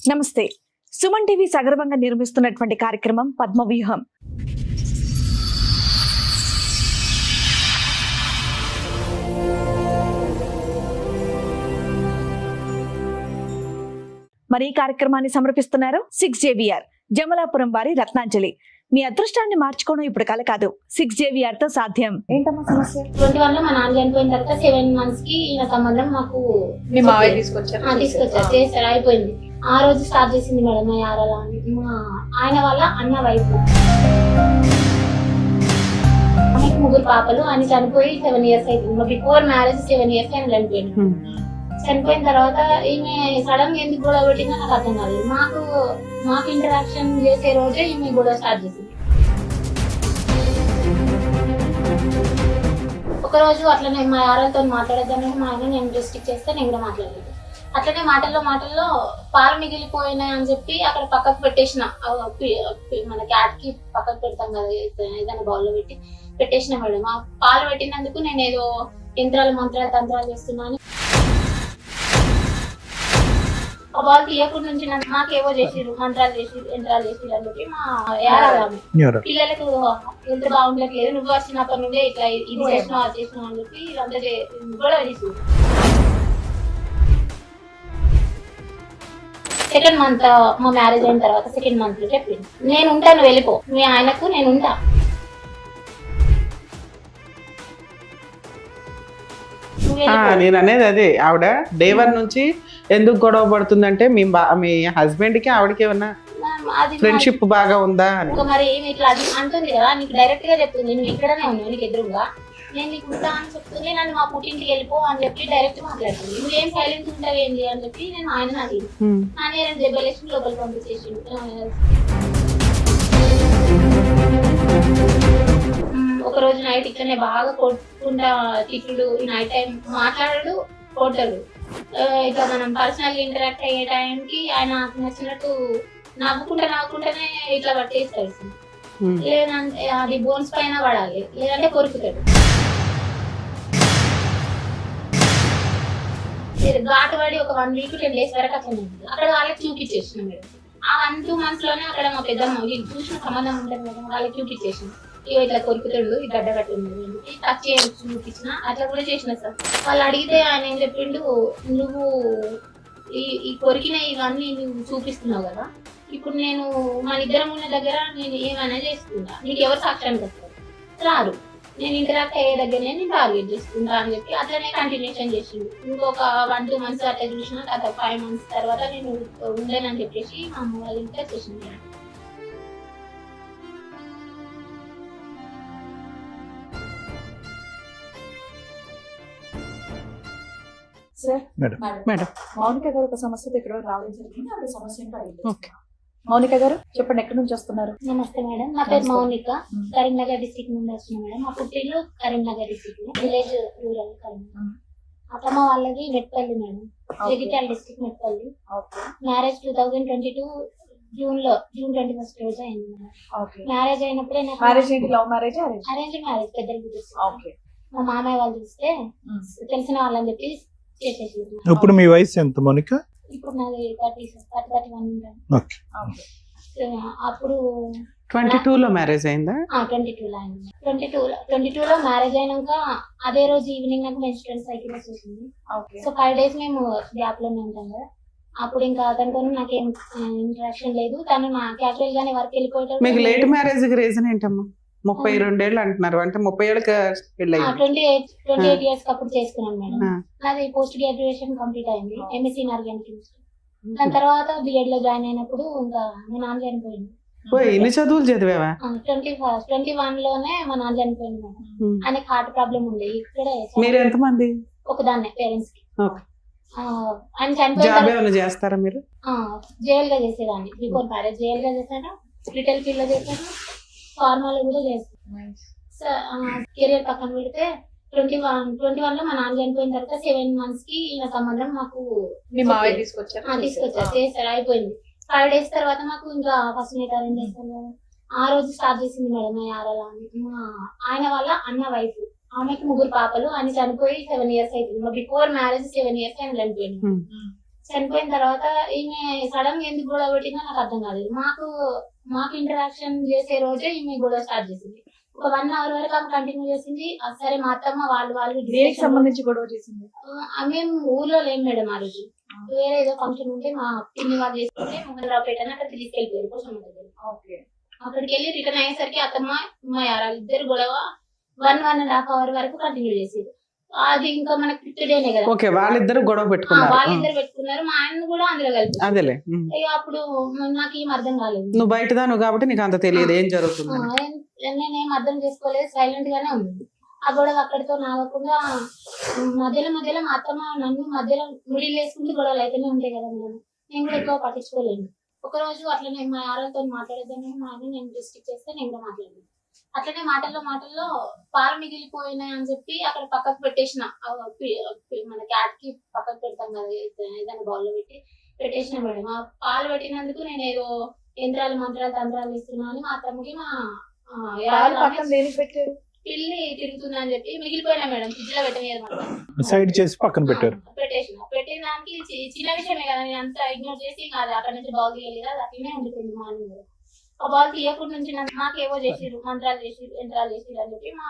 నమస్తే. సుమన్ టీవీ సగర్వంగా నిర్మిస్తున్నటువంటి కార్యక్రమం పద్మవ్యూహం. మరి ఈ కార్యక్రమాన్ని సమర్పిస్తున్నారు 6JVR జమలాపురం వారి రత్నాంజలి. మీ అదృష్టాన్ని మార్చుకోవడం ఇప్పుడు కల కాదు, 6JVR తో సాధ్యం. ఏంటమ్మా సమస్య? 21 లో మా నాన్న చనిపోయిన తర్వాత 7 months కి ఈయన సంబంధం మాకు మీ మావయ్య తీసుకొచ్చారు చేశారు, అయిపోయింది. ఆ రోజు స్టార్ట్ చేసింది మేడం మా యారలా అని. మా ఆయన వాళ్ళ అన్న వైఫ్, ఆమెకు 3 పాపలు. ఆయన చనిపోయి 7 years అవుతుంది. బిఫోర్ మ్యారేజ్ 7 years ఆయన చనిపోయింది. చనిపోయిన తర్వాత ఈమె సడన్ గా ఎందుకు గొడవ పెట్టిందో నాకు అర్థం కాలేదు. మాకు ఇంటరాక్షన్ చేసే రోజే ఈమె గొడవ స్టార్ట్ చేసింది. ఒక రోజు అట్లనే మా యారలతో మాట్లాడేద్దామని మా ఆయన నేను రెస్ట్రిక్ట్ చేస్తే నేను కూడా మాట్లాడలేదు. అట్లనే మాటల్లో పాలు మిగిలిపోయినాయి అని చెప్పి అక్కడ పక్కకు పెట్టేసిన, మన క్యాట్ కి పక్కకు పెడతాం కదా ఏదైనా బౌల్లో పెట్టేసిన మేడం. ఆ పాలు పెట్టినందుకు నేను ఏదో మంత్రాలు తంత్రాలు చేస్తున్నాను. ఆ బాల్ తీయకుండా నుంచి నాకేవో చేసిరు, మంత్రాలు చేసిరు, యంత్రాలు చేసిరు అని చెప్పి మా యారాలు పిల్లలకు ఎంత బాగుండట్లేదు, నువ్వు వచ్చినప్పటి నుండే ఇట్లా ఇది చేసినావు అది చేసినావు అని చెప్పి ఇదంతా గొడవ చేసి. సెకండ్ మంత్ మా మ్యారేజ్ అయిన తర్వాత సెకండ్ మంత్ లో చెప్పింది, నేను ఉంటాను వెళ్ళిపో, మీ ఆయనకు నేను ఉంటా. నేను అనేది అదే, ఆవిడ డే 1 నుంచి ఎందుకు గొడవ పడుతుందంటే మీ హస్బెండ్ కి ఆవిడకి ఏమన్నా ఫ్రెండ్షిప్ బాగా ఉందా అని. మరి ఏమి ఇట్లా అది అంటుంది కదా, నీకు డైరెక్ట్ గా చెప్తుంది, నువ్వు ఇక్కడనే ఉన్నావు నీకు ఎదురుగా, నేను నీకు ఉంటా అని చెప్తుంది. నన్ను మా పుట్టింటికి వెళ్ళిపో అని చెప్పి డైరెక్ట్ మాట్లాడుతుంది. నువ్వేం సైలెంట్ ఉంటావు ఏంటి అని చెప్పి నేను ఆయన అడిగి నేను దెబ్బలేసి లోపలికి పంపించేసి. ఒక రోజు నైట్ ఇట్లనే బాగా కొట్టుకుంటా తిట్టుడు, ఈ నైట్ టైం మాట్లాడడు, కొట్టడు. ఇట్లా మనం పర్సనల్ ఇంటరాక్ట్ అయ్యే టైంకి ఆయన నచ్చినట్టు నవ్వుకుంటేనే ఇట్లా పట్టేస్తాడు. లేదంటే అది బోన్స్ పైన పడాలి, లేదంటే కొరుకుతాడు. ఘాటు పడి ఒక 1 week 10 days వరకు అట్లా అక్కడ వాళ్ళకి చూపించేసిన మేడం. ఆ 1-2 months లోనే అక్కడ మా పెద్దమ్మ వీళ్ళు చూసిన సంబంధం ఉంటుంది మేడం, వాళ్ళకి చూపించేసిన. ఇక ఇట్లా కొరుకుతాడు, ఈ గడ్డ కట్టింది టచ్ చేసి చూపించిన, అట్లా కూడా చేసిన సార్. వాళ్ళు అడిగితే ఆయన ఏం చెప్పిండు, నువ్వు ఈ కొరికిన ఇవన్నీ నువ్వు చూపిస్తున్నావు కదా, ఇప్పుడు నేను మన ఇద్దరం ఉన్న దగ్గర నేను ఏమైనా చేసుకుంటా, నీకు ఎవరు సాక్ష్యానికి వస్తారు రారు, నేను ఇంటరాక్ట్ అయ్యే దగ్గరనే నేను టార్గెట్ చేసుకుంటా అని చెప్పి అట్లనే కంటిన్యూషన్ చేసిండు. ఇంకొక 1-2 months అట్లా చూసిన, తర్వాత 5 months తర్వాత నేను ఉండేనని చెప్పేసి మా అమ్మ వాళ్ళ ఇంట్లో చేసింది. మేడం, మౌనిక గారు ఒక సమస్యతో ఇక్కడ రావడం జరిగింది. ఆ సమస్య ఏంటో అడిగి. మౌనిక గారు చెప్పండి, ఎక్కడి నుంచి వస్తున్నారు? నమస్తే మేడం, నా పేరు మౌనిక, కరీంనగర్ డిస్ట్రిక్ట్ నుండి వస్తున్నా మేడం. మా పుట్టిల్లు Karimnagar district, village rural Karimnagar. అత్తమ్మ వాళ్ళది Metpally madam, Jagtial district Metpally. Marriage 2022 June 21st రోజు అయింది మేడం. మ్యారేజ్ అయినప్పుడే అరేంజ్ మ్యారేజ్ పెద్దలు మా మామయ్య వాళ్ళు చూస్తే తెలిసిన వాళ్ళని చెప్పి చేసేసి. ఇప్పుడు మీ వయసు ఎంత మౌనిక? ఇప్పుడు నాది 31. అప్పుడు 22లో మ్యారేజ్ అయిందా? 22లో అయింది. 22లో మ్యారేజ్ అయినాక అదే రోజు ఈవినింగ్ నాకు మెన్స్ట్రువల్ సైకిల్ వచ్చేసింది. సో 5 days మేము గ్యాప్ లోనే ఉంటాం కదా. అప్పుడు ఇంకా అతనితో నాకేం ఇంటరాక్షన్ లేదు, తను నా క్యాజువల్ గానే వర్క్ వెళ్ళిపోయాడు. మీకు లేట్ మ్యారేజ్ కి రీజన్ ఏంటమ్మా? 32 ఏళ్ళు అంటున్నారు, అంటే 30 ఏళ్ళకి పెళ్ళి 28 years అప్పుడు చేసుకున్నాను మేడం. నాది పోస్ట్ గ్రాడ్యుయేషన్ కంప్లీట్ అయింది, MSc ఇన్ ఆర్గానిక్ కెమిస్ట్రీ. దాని తర్వాత బిఎడ్ లో జాయిన్ అయినప్పుడు ఇంకా మా నాన్న చనిపోయింది. ఎన్ని చదువులు చదివావా? 21 లోనే మా నాన్న చనిపోయింది మేడం. ఆయనకి హార్ట్ ప్రాబ్లం ఉంది. ఇక్కడ మీరు ఎంతమంది? ఒకదాన్నే పేరెంట్స్ కి. ఆయన చనిపోయిన చేస్తారా మీరు? జైల్ గా చేసేదాన్ని. బిఫోర్ మ్యారేజ్ జైల్ గా చేశాను, రిటైల్ ఫీల్డ్ లో చేశాను, ఫార్మాలు కూడా చేస్తాను. కెరియర్ పక్కన పెడితే 21 లో మా నాన్న చనిపోయిన తర్వాత 7 months కి ఈయన సంబంధం మాకు తీసుకొచ్చారు, చేశారు, అయిపోయింది. 5 days తర్వాత మాకు ఇంకా ఫస్ట్ నైట్ అరేంజ్ చేస్తాను కదా, ఆ రోజు స్టార్ట్ చేసింది మేడం మా యారలా అని. మా ఆయన వాళ్ళ అన్న వైఫ్, ఆమెకు 3 పాపలు. ఆయన చనిపోయి 7 years అవుతుంది. బిఫోర్ మ్యారేజ్ 7 years ఆయన చనిపోయింది. చనిపోయిన తర్వాత ఈమె సడన్ గా ఎందుకు గొడవ పెట్టిందో నాకు అర్థం కాలేదు. మాకు ఇంటరాక్షన్ చేసే రోజే ఈమె గొడవ స్టార్ట్ చేసింది. ఒక 1 hour వరకు ఆమె కంటిన్యూ చేసింది. సరే మా అత్తమ్మ వాళ్ళు దేనికి సంబంధించి గొడవ చేసింది? మేము ఊర్లో లేం మేడం ఆ రోజు. వేరే ఏదో ఫంక్షన్ ఉంటే మా పిన్ని వాళ్ళు చేసుకుంటే మోహన్ రావు పేట అక్కడికి తీసుకెళ్ళిపోయారు పోషమ్మ దగ్గర. అక్కడికి వెళ్ళి రిటర్న్ అయ్యేసరికి అత్తమ్మ మా యారాలు ఇద్దరు గొడవ 1.5 hour వరకు కంటిన్యూ చేసేది. అది ఇంకా మనకి ఫిఫ్త్-డేనే కదా. ఓకే, వాళ్ళిద్దరు గొడవ పెట్టుకున్నారు. వాళ్ళిద్దరు పెట్టుకున్నారు. మా ఆయన కూడా అందులో కలిపి. అదేలే. ఇక అప్పుడు నాకు ఏం అర్థం కాలేదు. నువ్వు బయటదాను కాబట్టి నీకు అంత తెలియదు ఏం జరుగుతుంది. నేనేం అర్థం చేసుకోలేదు, సైలెంట్ గానే ఉంది. ఆ గొడవ అక్కడితో నాగకుండా మధ్యలో మా అత్తమ్మ నన్ను మధ్యలో మిడిల్ వేసుకుంటూ గొడవలు అయితేనే ఉంటాయి కదా మేడం. నేను కూడా ఎక్కువ పట్టించుకోలేను. ఒక రోజు అట్లనే మా యారాలతో మాట్లాడేద్దామని మా ఆయన నేను డిస్ట్రిక్ట్ చేస్తే నేను కూడా మాట్లాడలేదు. అట్లనే మాటల్లో పాలు మిగిలిపోయినాయి అని చెప్పి అక్కడ పక్కకు పెట్టేసిన. మన క్యాట్ కి పక్కకు పెడతాం కదా ఏదైనా బౌల్ లో పెట్టేసిన మేడం. ఆ పాలు పెట్టినందుకు నేను ఏదో యంత్రాలు మంత్రాలు తంత్రాలు ఇస్తున్నా అని మా అత్తమ్మకి మా పిల్లి తిరుగుతుంది అని చెప్పి మిగిలిపోయినా మేడం. ఫ్రిడ్జ్ లో పెట్టలేదు, సైడ్ చేసి పక్కన పెట్టారు. పెట్టిన దానికి చిన్న విషయమే కదా, నేను అంతా ఇగ్నోర్ చేసి అక్కడ నుంచి బౌల్ తీయలేదు. అది అట్లనే ఉండిపోయింది మార్నింగ్. ఆ బాల్ తీయకుండా నుంచి నాకేవో చేసిరు, మంత్రాలు చేసిరు, యంత్రాలు చేసిరు అని చెప్పి మా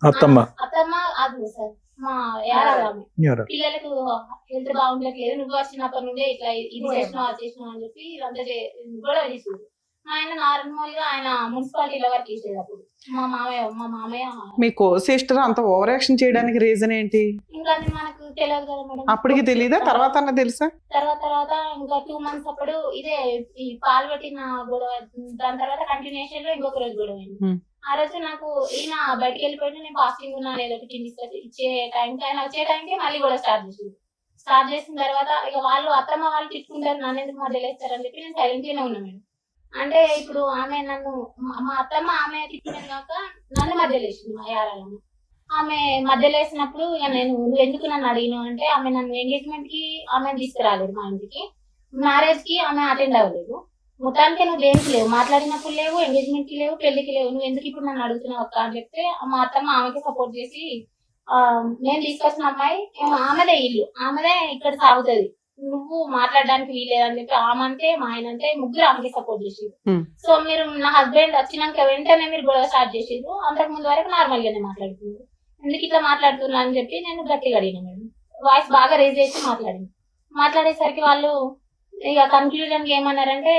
అత్తమ్మ అది సార్ మా యారామె పిల్లలకు హెల్త్ బాగుండట్లేదు, నువ్వు వచ్చినప్పటి నుండే ఇట్లా ఇది చేసినావు అది చేసినావు అని చెప్పి ఇదంతా గొడవ చేసింది. ఆయన నార్మల్ గా ఆయన మున్సిపాలిటీలో వర్క్ చేసేది. అప్పుడు మా మామయ్య మీకు సిస్టర్ అంత ఓవర్ యాక్షన్ చేయడానికి రీజన్ ఏంటి? ఇంకా అది మనకు తెలియదు కదా మేడం. అప్పటికి తెలీదా? తర్వాత తెలుసా? తర్వాత ఇంకా 2 months అప్పుడు ఇదే ఈ పాలు పెట్టిన గొడవ. దాని తర్వాత కంటిన్యూషన్ లో ఇంకొక రోజు గొడవ అయింది. ఆ రోజు నాకు ఈయన బయటకు వెళ్ళిపోయినా నేను ఫాస్టింగ్ ఉన్నాను ఏదో ఒకటి తీసుకొచ్చి ఇచ్చే టైంకి ఆయన వచ్చే టైంకి మళ్ళీ గొడవ స్టార్ట్ చేసిన తర్వాత ఇక వాళ్ళు అత్తమ్మ వాళ్ళు తిట్టుకుంటారు, నన్ను ఎందుకు మధ్యలో వేస్తారని చెప్పి నేను సైలెంట్ గానే ఉన్నా మేడం. అంటే ఇప్పుడు ఆమె నన్ను మా అత్తమ్మ ఆమె తిట్టినది కాక నన్ను మధ్యలో వేసింది మా యారాలను. ఆమె మధ్యలో వేసినప్పుడు ఇక నువ్వు ఎందుకు నన్ను అడిగినావు అంటే ఆమె నన్ను ఎంగేజ్మెంట్ కి ఆమె తీసుకురాలేదు మా ఇంటికి, మ్యారేజ్ కి ఆమె అటెండ్ అవ్వలేదు. మొత్తానికి నువ్వు దేనికి లేవు, మాట్లాడినప్పుడు లేవు, ఎంగేజ్మెంట్ కి లేవు, పెళ్లికి లేవు, నువ్వు ఎందుకు ఇప్పుడు నన్ను అడుగుతున్నావు అక్క అని చెప్తే మా అత్తమ్మ ఆమెకి సపోర్ట్ చేసి నేను తీసుకొచ్చిన అమ్మాయి ఆమెదే ఇల్లు, ఆమెదే ఇక్కడ సాగుతుంది, నువ్వు మాట్లాడడానికి వీలేదని చెప్పి ఆమె అంటే మా ఆయన అంటే ముగ్గురు ఆమెకి సపోర్ట్ చేసిరు. సో మీరు నా హస్బెండ్ వచ్చినాక వెంటనే మీరు గొడవ స్టార్ట్ చేసిరు. అంతకు ముందు వరకు నార్మల్ గానే మాట్లాడుతున్నారు, ఎందుకు ఇట్లా మాట్లాడుతున్నా అని చెప్పి నేను గట్టిగా అడిగిన మేడం. వాయిస్ బాగా రేజ్ చేసి మాట్లాడేసరికి వాళ్ళు ఇక కన్క్లూజన్ ఏమన్నారంటే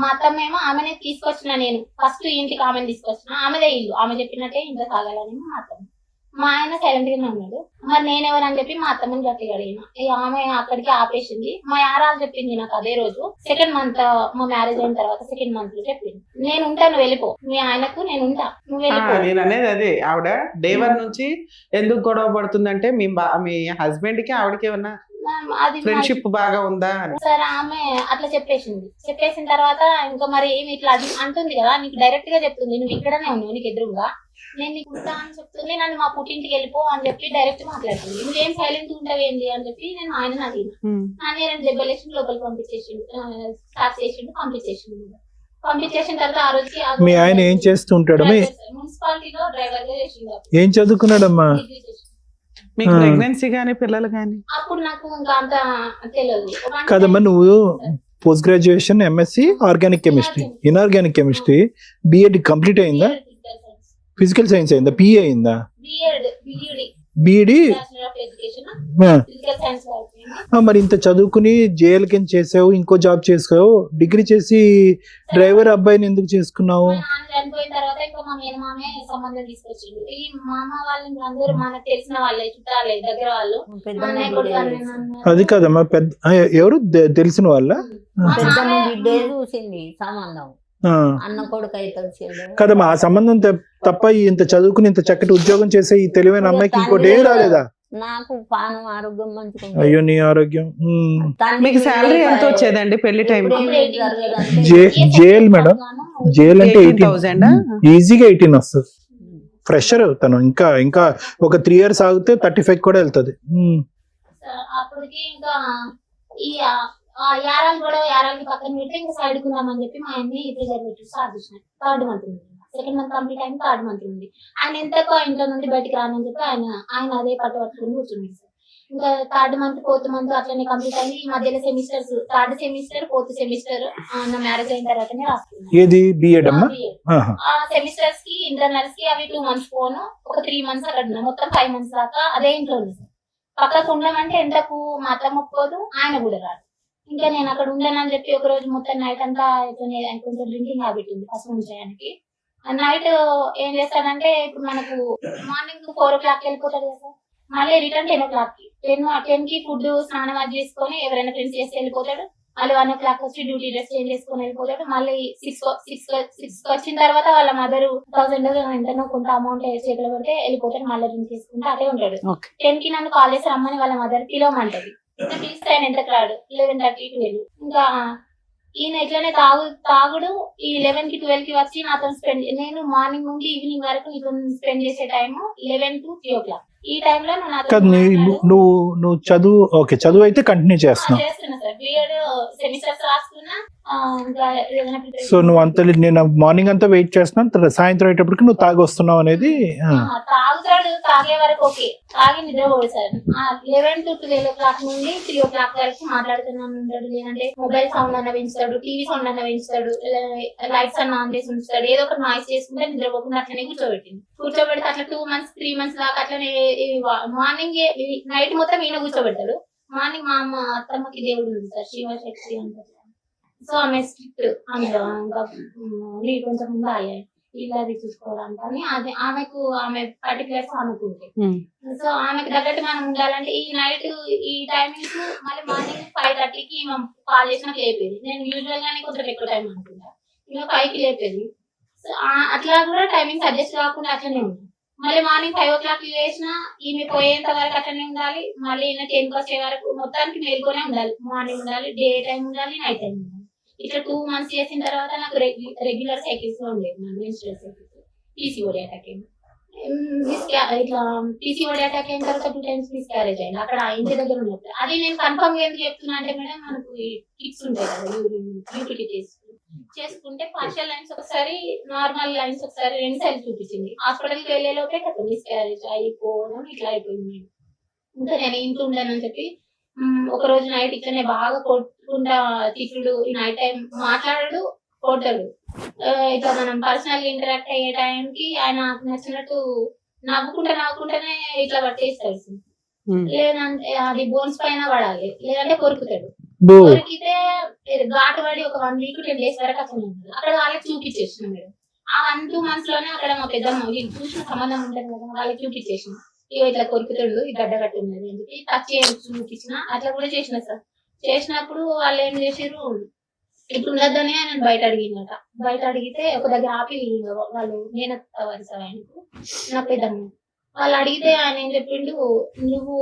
మా అత్తమ్మ ఏమో ఆమెనే తీసుకొచ్చిన, నేను ఫస్ట్ ఇంటికి ఆమెను తీసుకొచ్చిన, ఆమెదే ఇల్లు, ఆమె చెప్పినట్టే ఇంట్లో సాగాలని మా అత్తమ్మ. మా ఆయన సైలెంట్ గానే ఉన్నాడు. మరి నేనెవరని చెప్పి మా అత్తమ్మని గట్టిగా అడిగిన. ఆమె అక్కడికి ఆపేసింది. మా యారాలు చెప్పింది నాకు అదే రోజు 2nd month మా మ్యారేజ్ అయిన తర్వాత 2nd month లో చెప్పింది, నేను ఉంటాను వెళ్ళిపో, మీ ఆయనకు నేను ఉంటా, నువ్వు వెళ్ళిపో. నేను అనేది అదే, ఆవిడ డే 1 నుంచి ఎందుకు గొడవ పడుతుందంటే మీ హస్బెండ్ కి ఆవిడకి ఏమన్నా అది ఫ్రెండ్షిప్ బాగా ఉందా అని. సరే ఆమె అట్లా చెప్పేసిన తర్వాత ఇంకా మరి ఏమి ఇట్లా అంటుంది కదా, నీకు డైరెక్ట్ గా చెప్తుంది, నువ్వు ఇక్కడనే ఉన్నావు నీకు ఎదురుగా, నేను నీకు ఉంటా అని చెప్తుంది, నన్ను మా పుట్టింటికి వెళ్ళిపో అని చెప్పి డైరెక్ట్ మాట్లాడుతుంది. నువ్వేం సైలెంట్ ఉంటావేంది అని చెప్పి నేను ఆయన అడిగిన. నన్ను 2 దెబ్బలేసి లోపలికి పంపించేసిన తర్వాత ఆ రోజుకి మీ ఆయన ఏం చేస్తుంటాడు? మున్సిపాలిటీలో డ్రైవర్ గా చేసిండు. ఏం చదువుకున్నాడమ్మా? మీకు ప్రెగ్నెన్సీ గానీ పిల్లలు గానీ? అప్పుడు నాకు ఇంకా అంత తెలియదు కదమ్మా. నువ్వు post graduation MSc organic chemistry, inorganic chemistry, BEd complete అయిందా? ఫిజికల్ సైన్స్ అయిందా? పిఏ అయిందా? బిఈడి. మరి ఇంత చదువుకుని జేఎల్ కింద చేసావు, ఇంకో జాబ్ చేసావు, డిగ్రీ చేసి డ్రైవర్ అబ్బాయిని ఎందుకు చేసుకున్నావు? చనిపోయిన తర్వాత ఇంకా మా మేనమామే సంబంధం తీసుకొచ్చిండు. ఈ మామ వాళ్ళు అందరూ మనకు తెలిసిన వాళ్ళే, చుట్టాలే, దగ్గర వాళ్ళు. అది కాదమ్మా, పెద్ద ఎవరు తెలిసిన వాళ్ళ చూసింది సంబంధం, అన్న కొడుకు అయితే కదమ్మా. ఆ సంబంధం తప్ప ఇంత చదువుకుని ఇంత చక్కటి ఉద్యోగం చేసే ఈ తెలివైన అమ్మాయికి ఇంకోటి ఏం రాలేదా? నాకు పానం ఆరోగ్యం మంచిగా. అయ్యో నీ ఆరోగ్యం. మీకు శాలరీ ఎంత వచ్చేదండి పెళ్లి టైం? జేఎల్ మేడం, జేఎల్ అంటే 18,000 ఈజీగా 18 వస్తుంది. ఫ్రెషర్ తను, ఇంకా ఒక 3 years ఆగితే 35 కూడా వెళ్తుంది. అప్పటికి ఇంకా ఈ యారాలు కూడా యారాలకి పక్కన పెట్టి ఇంకా సైడ్ కుందామని చెప్పి మా ఆయన్ని ప్రిజర్వేటివ్ స్టార్ట్ చేసిన. 3rd month ఉంది, 2nd month కంప్లీట్ అయింది, 3rd month ఉంది. ఆయన ఎంతకో ఇంట్లో నుండి బయటకు రానని చెప్పి ఆయన అదే పట్టుకుని కూర్చున్నాడు సార్. ఇంకా 3rd మంత్ 4th మంత్ అట్లనే కంప్లీట్ అయింది. ఈ మధ్యలో semesters 3rd semester 4th semester నా మ్యారేజ్ అయిన తర్వాతనే రాసుకున్నాను. ఏది బిఎడ్ అమ్మా? ఆ సెమిస్టర్స్ కి ఇంటర్నల్స్ కి అవి 2 months పోను, ఒక 3 months అక్కడ ఉన్నా. మొత్తం 5 months దాకా అదే ఇంట్లో ఉంది సార్. పక్కకు ఉండమంటే ఎంతకు మా అత్త ఒప్పుకోదు, ఆయన కూడా రాదు. ఇంకా నేను అక్కడ ఉండనని చెప్పి ఒక రోజు మొత్తం నైట్ అంతా కొంచెం డ్రింకింగ్ హ్యాబిట్ ఉంది ఫస్ట్ నుంచి ఆయనకి. నైట్ ఏం చేస్తాడంటే ఇప్పుడు మనకు మార్నింగ్ 4 o'clock వెళ్ళిపోతాడు కదా సార్, మళ్ళీ రిటర్న్ 10 o'clock కి 10 కి ఫుడ్ స్నానం అది చేసుకొని ఎవరైనా ఫ్రెండ్స్ చేసి వెళ్ళిపోతాడు. మళ్ళీ 1 o'clock వచ్చి డ్యూటీ డ్రెస్ చేంజ్ చేసుకొని వెళ్ళిపోతాడు. మళ్ళీ 6 వచ్చిన తర్వాత వాళ్ళ మదర్ 1000 ఎంతనో కొంత అమౌంట్ చేతిలో పెడితే వెళ్ళిపోతాడు. మళ్ళీ డ్రింక్ చేసుకుంటే అదే ఉంటాడు. 10 కి నన్ను కాల్ చేసి రమ్మని వాళ్ళ మదర్ పిలవమంటది. పిలిస్తే ఆయన ఎంత రాడు, 11:30 కి వెళ్ళి. ఇంకా ఈయన ఎట్లనే తాగుడు ఈ 11 కి 12 కి వచ్చి నాతో స్పెండ్, నేను మార్నింగ్ నుండి ఈవినింగ్ వరకు నీతో స్పెండ్ చేసే టైం 11 to 3 o'clock. ఈ టైంలో నువ్వు చదువు ఓకే, చదువు అయితే కంటిన్యూ చేస్తున్నావు. చేస్తున్నా సార్, బిఎడ్ సెమిస్టర్స్ రాస్తున్నా. సో నువ్వు అంత నేను మార్నింగ్ అంతా వెయిట్ చేస్తున్నాను, సాయంత్రం అయ్యేటప్పటికి నువ్వు తాగి వస్తున్నావు అనేది. తాగుతాడు, తాగే వరకు ఓకే, తాగి నిద్రపోడు సార్. 11 to 12 o'clock నుండి 3 o'clock వరకు మాట్లాడుతున్నాను ఉంటాడు. లేదంటే మొబైల్ సౌండ్ అన్న పెంచుతాడు, టీవీ సౌండ్ అన్న పెంచుతాడు, లైట్స్ అన్న ఆన్ చేసి ఉంచుతాడు. ఏదో ఒక నాయిస్ చేసుకుంటే నిద్రపోకుండా అట్లనే కూర్చోబెడితే అట్లా 2 months 3 months దాకా అట్లనే మార్నింగ్ నైట్ మొత్తం ఈయన కూర్చోబెడతాడు. మార్నింగ్ మా అమ్మ అత్తమ్మకి దేవుడు ఉంది సార్, శివశక్తి అంటారు. సో ఆమె స్ట్రిక్ట్, అందులో ఇంకా నీ కొంచెం ఉండాలి ఇలా అది చూసుకోవడానికి అని. అది ఆమెకు ఆమె పర్టికులర్స్ ఆమెకు ఉంటాయి. సో ఆమెకు తగ్గట్టు మనం ఉండాలంటే ఈ నైట్ ఈ టైమింగ్స్ మళ్ళీ మార్నింగ్ 5:30 కి కాల్ చేసి నాకు లేపేది. నేను యూజువల్ గానే కొంచెం ఎక్కువ టైం అనుకుంటా, ఇంకా 5 కి లేపేది. సో అట్లా కూడా టైమింగ్స్ అడ్జస్ట్ కాకుండా అట్లనే ఉంది. మళ్ళీ మార్నింగ్ 5 o'clock వేసినా ఈమె పోయేంత వరకు అట్లనే ఉండాలి. మళ్ళీ ఈయన 10 కి వచ్చే వరకు మొత్తానికి మేల్కొనే ఉండాలి. మార్నింగ్ ఉండాలి, డే టైం ఉండాలి, నైట్ టైం ఉండాలి. ఇట్లా 2 months చేసిన తర్వాత నాకు రెగ్యులర్ సైకిల్స్ లో ఉండేది, మెన్స్ట్రువల్ సైకిల్స్. పీసీఓడి అటాక్ అయింది. ఇట్లా పీసీఓడి అటాక్ అయిన తర్వాత 2 times మిస్క్యారేజ్ అయింది అక్కడ ఇంటి దగ్గర ఉన్నప్పుడు. అది నేను కన్ఫర్మ్ గా ఎందుకు చెప్తున్నా అంటే మేడం, మనకు కిట్స్ ఉంటాయి కదా యూటిలిటీ చేసుకుంటే పార్షియల్ లైన్స్ ఒకసారి, నార్మల్ లైన్స్ ఒకసారి, 2 సార్లు చూపించింది. హాస్పిటల్కి వెళ్లే లోపే కదా మిస్క్యారేజ్ అయిపోవడం ఇట్లా అయిపోయింది. ఇంకా నేను ఇంట్లో ఉండనని చెప్పి ఒక రోజు నైట్ ఇట్లనే బాగా కొట్టుకుంటా తిట్టుడు, ఈ నైట్ టైం మాట్లాడాడు, కొట్టాడు. ఇట్లా మనం పర్సనల్ ఇంటరాక్ట్ అయ్యే టైంకి ఆయన నచ్చినట్టు నవ్వుకుంటేనే ఇట్లా పట్టేస్తాడు. లేదంటే అది బోన్స్ పైన పడాలి, లేదంటే కొరుకుతాడు. కొరికితే ఘాటు పడి ఒక 1 week 10 days వరకు అట్లా ఉంటుంది. అక్కడ వాళ్ళకి చూపించేసిన మేడం. ఆ 1-2 months లోనే అక్కడ మా పెద్దమ్మ చూసిన సంబంధం ఉంటుంది కదా, వాళ్ళకి చూపించేసిన. ఇట్లా కొరుకుతాడు, ఈ గడ్డ కట్టి ఉన్నది అని చెప్పి టచ్ చూపించిన. అట్లా కూడా చేసిన సార్. చేసినప్పుడు వాళ్ళు ఏం చేసారు, ఇప్పుడు ఉండద్దని ఆయన బయట అడిగినట. బయట అడిగితే ఒక దగ్గర ఆపి వాళ్ళు నేనత్త వరుస ఆయనకు నా పెద్దమ్మ వాళ్ళు అడిగితే ఆయన ఏం చెప్పిండు, నువ్వు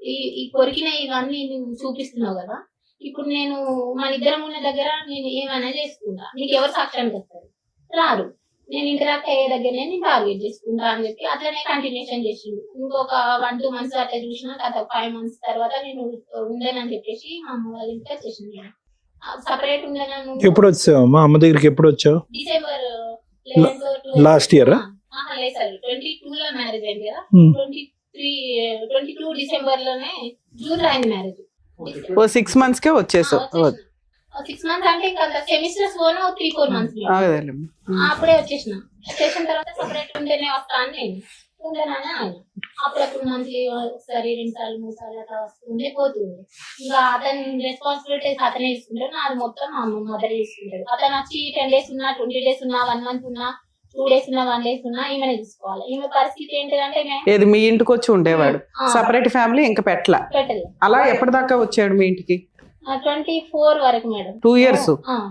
ఈ కొరికిన ఇవన్నీ నువ్వు చూపిస్తున్నావు కదా, ఇప్పుడు నేను మన ఇద్దరం ఉన్న దగ్గర నేను ఏమైనా చేసుకుంటా, నీకు ఎవరు సాక్ష్యానికి వస్తారు, రారు. నేను ఇంటరాక్ట్ అయ్యే దగ్గరనే నేను టార్గెట్ చేసుకుంటా అని చెప్పి అట్లనే కంటిన్యూషన్ చేసిండు. ఇంకొక 1-2 months అట్లా చూసిన తర్వాత 5 months తర్వాత నేను ఉండేనని చెప్పేసి మా అమ్మ వాళ్ళ ఇంటికి వచ్చేసింది. సపరేట్ ఉండేనన్ను. ఎప్పుడు వచ్చావు మా అమ్మ దగ్గరికి? ఎప్పుడు వచ్చావు? December last year? లేదు సార్, 22 లో మ్యారేజ్ అయింది కదా, 22 December లోనే, జూన్ అయింది మ్యారేజ్. 6 months కే వచ్చేసావు? 6 months అంటే ఇంకా సెమిస్టర్స్ పోను 3-4 months అప్పుడే వచ్చేసిన తర్వాత సపరేట్ ఉంటేనే వస్తా అని నేను ఉండేనని ఆయన. అప్పుడప్పుడు మంత్లీ ఒకసారి 2 సార్లు 3 సార్లు అట్లా వస్తుండే పోతుంది. ఇంకా అతని రెస్పాన్సిబిలిటీస్ అతనే తీసుకుంటాడు, నాది మొత్తం మా అమ్మ మదర్ తీసుకుంటాడు. అతను వచ్చి 10 days ఉన్నా, 20 days ఉన్నా, 1 month ఉన్నా, 2 days ఉన్నా, 1 day ఉన్నా ఈమెనే తీసుకోవాలి. ఈమె పరిస్థితి ఏంటిదంటే ఏది మీ ఇంటికి వచ్చి ఉండేవాడు, సపరేట్ ఫ్యామిలీ ఇంకా పెట్టలేదు. అలా ఎప్పటిదాకా వచ్చాడు మీ ఇంటికి? 24 వరకు మేడం. 2 years.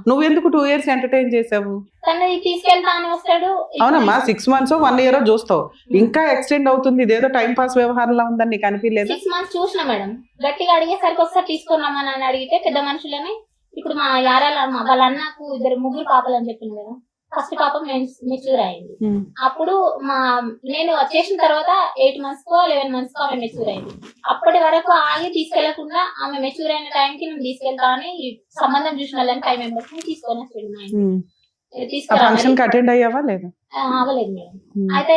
నువ్వు ఎందుకు 2 years ఎంటర్టైన్ చేసావు? తనని తీసుకెళ్తా అని వస్తాడు. అవునమ్మా, 6 months 1 year చూస్తావు, ఇంకా ఎక్స్టెండ్ అవుతుంది. ఇదేదో టైం పాస్ వ్యవహారంలో ఉందని నీకు అనిపించలేదు? 6 months చూసిన మేడం. గట్టిగా అడిగేసరికి ఒకసారి తీసుకున్నామని అని అడిగితే పెద్ద మనుషులని, ఇప్పుడు మా యారాల వాళ్ళ అన్నకు 2 పాపలు అని చెప్పింది కదా, ఫస్ట్ పాప మెచ్యూర్ అయింది. అప్పుడు నేను వచ్చేసిన తర్వాత 8 months కో 11 months కో ఆమె మెచ్యూర్ అయింది. అప్పటి వరకు ఆగి తీసుకెళ్లకుండా ఆమె మెచ్యూర్ అయిన టైంకి నేను తీసుకెళ్తా అని సంబంధం చూసిన వాళ్ళని 5 members తీసుకొని వచ్చాడు. ఆ తీసుకురా ఫంక్షన్ కి అటెండ్ అయ్యావా లేదా? అవ్వలేదు మేడం. అయితే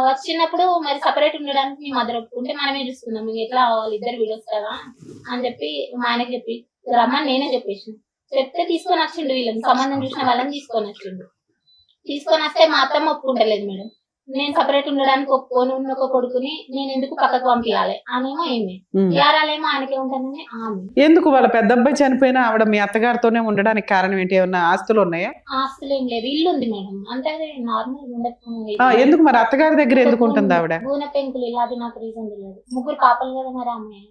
వచ్చినప్పుడు మరి సపరేట్ ఉండడానికి మీ మదర్ ఒప్పుకుంటే మనమే చూసుకుందాం, మీకు ఎట్లా అవ్వాలి, ఇద్దరు వీడియోస్ కదా అని చెప్పి మా ఆయనకి చెప్పి రమ్మని నేనే చెప్పేసిన. చెప్తే తీసుకొని వచ్చిండు, వీళ్ళని సంబంధం చూసిన వాళ్ళని తీసుకొని వచ్చిండు. తీసుకొని వస్తే మా అత్తమ్మ ఒప్పుకుంటలేదు మేడం. నేను సపరేట్ ఉండడానికి ఒప్పుకొని ఉన్న ఒక కొడుకుని నేను ఎందుకు పక్కకు పంపించాలి అనేమో ఏమి యారాలేమో ఆయనకే ఉంటానని ఆమె. ఎందుకు వాళ్ళ పెద్ద అబ్బాయి చనిపోయినా ఆవిడ మీ అత్తగారితోనే ఉండడానికి కారణం ఏంటి? ఏమన్నా ఆస్తులు ఉన్నాయా? ఆస్తులు ఏం లేదు, ఇల్లు ఉంది మేడం, అంటే నార్మల్. ఎందుకు మరి అత్తగారి దగ్గర ఎందుకు ఉంటుంది ఆవిడ? గూనె పెంకులు ఇలా, అది నాకు రీజన్ తెలియదు. ముగ్గురు పాపలు కదా మరి ఆమె.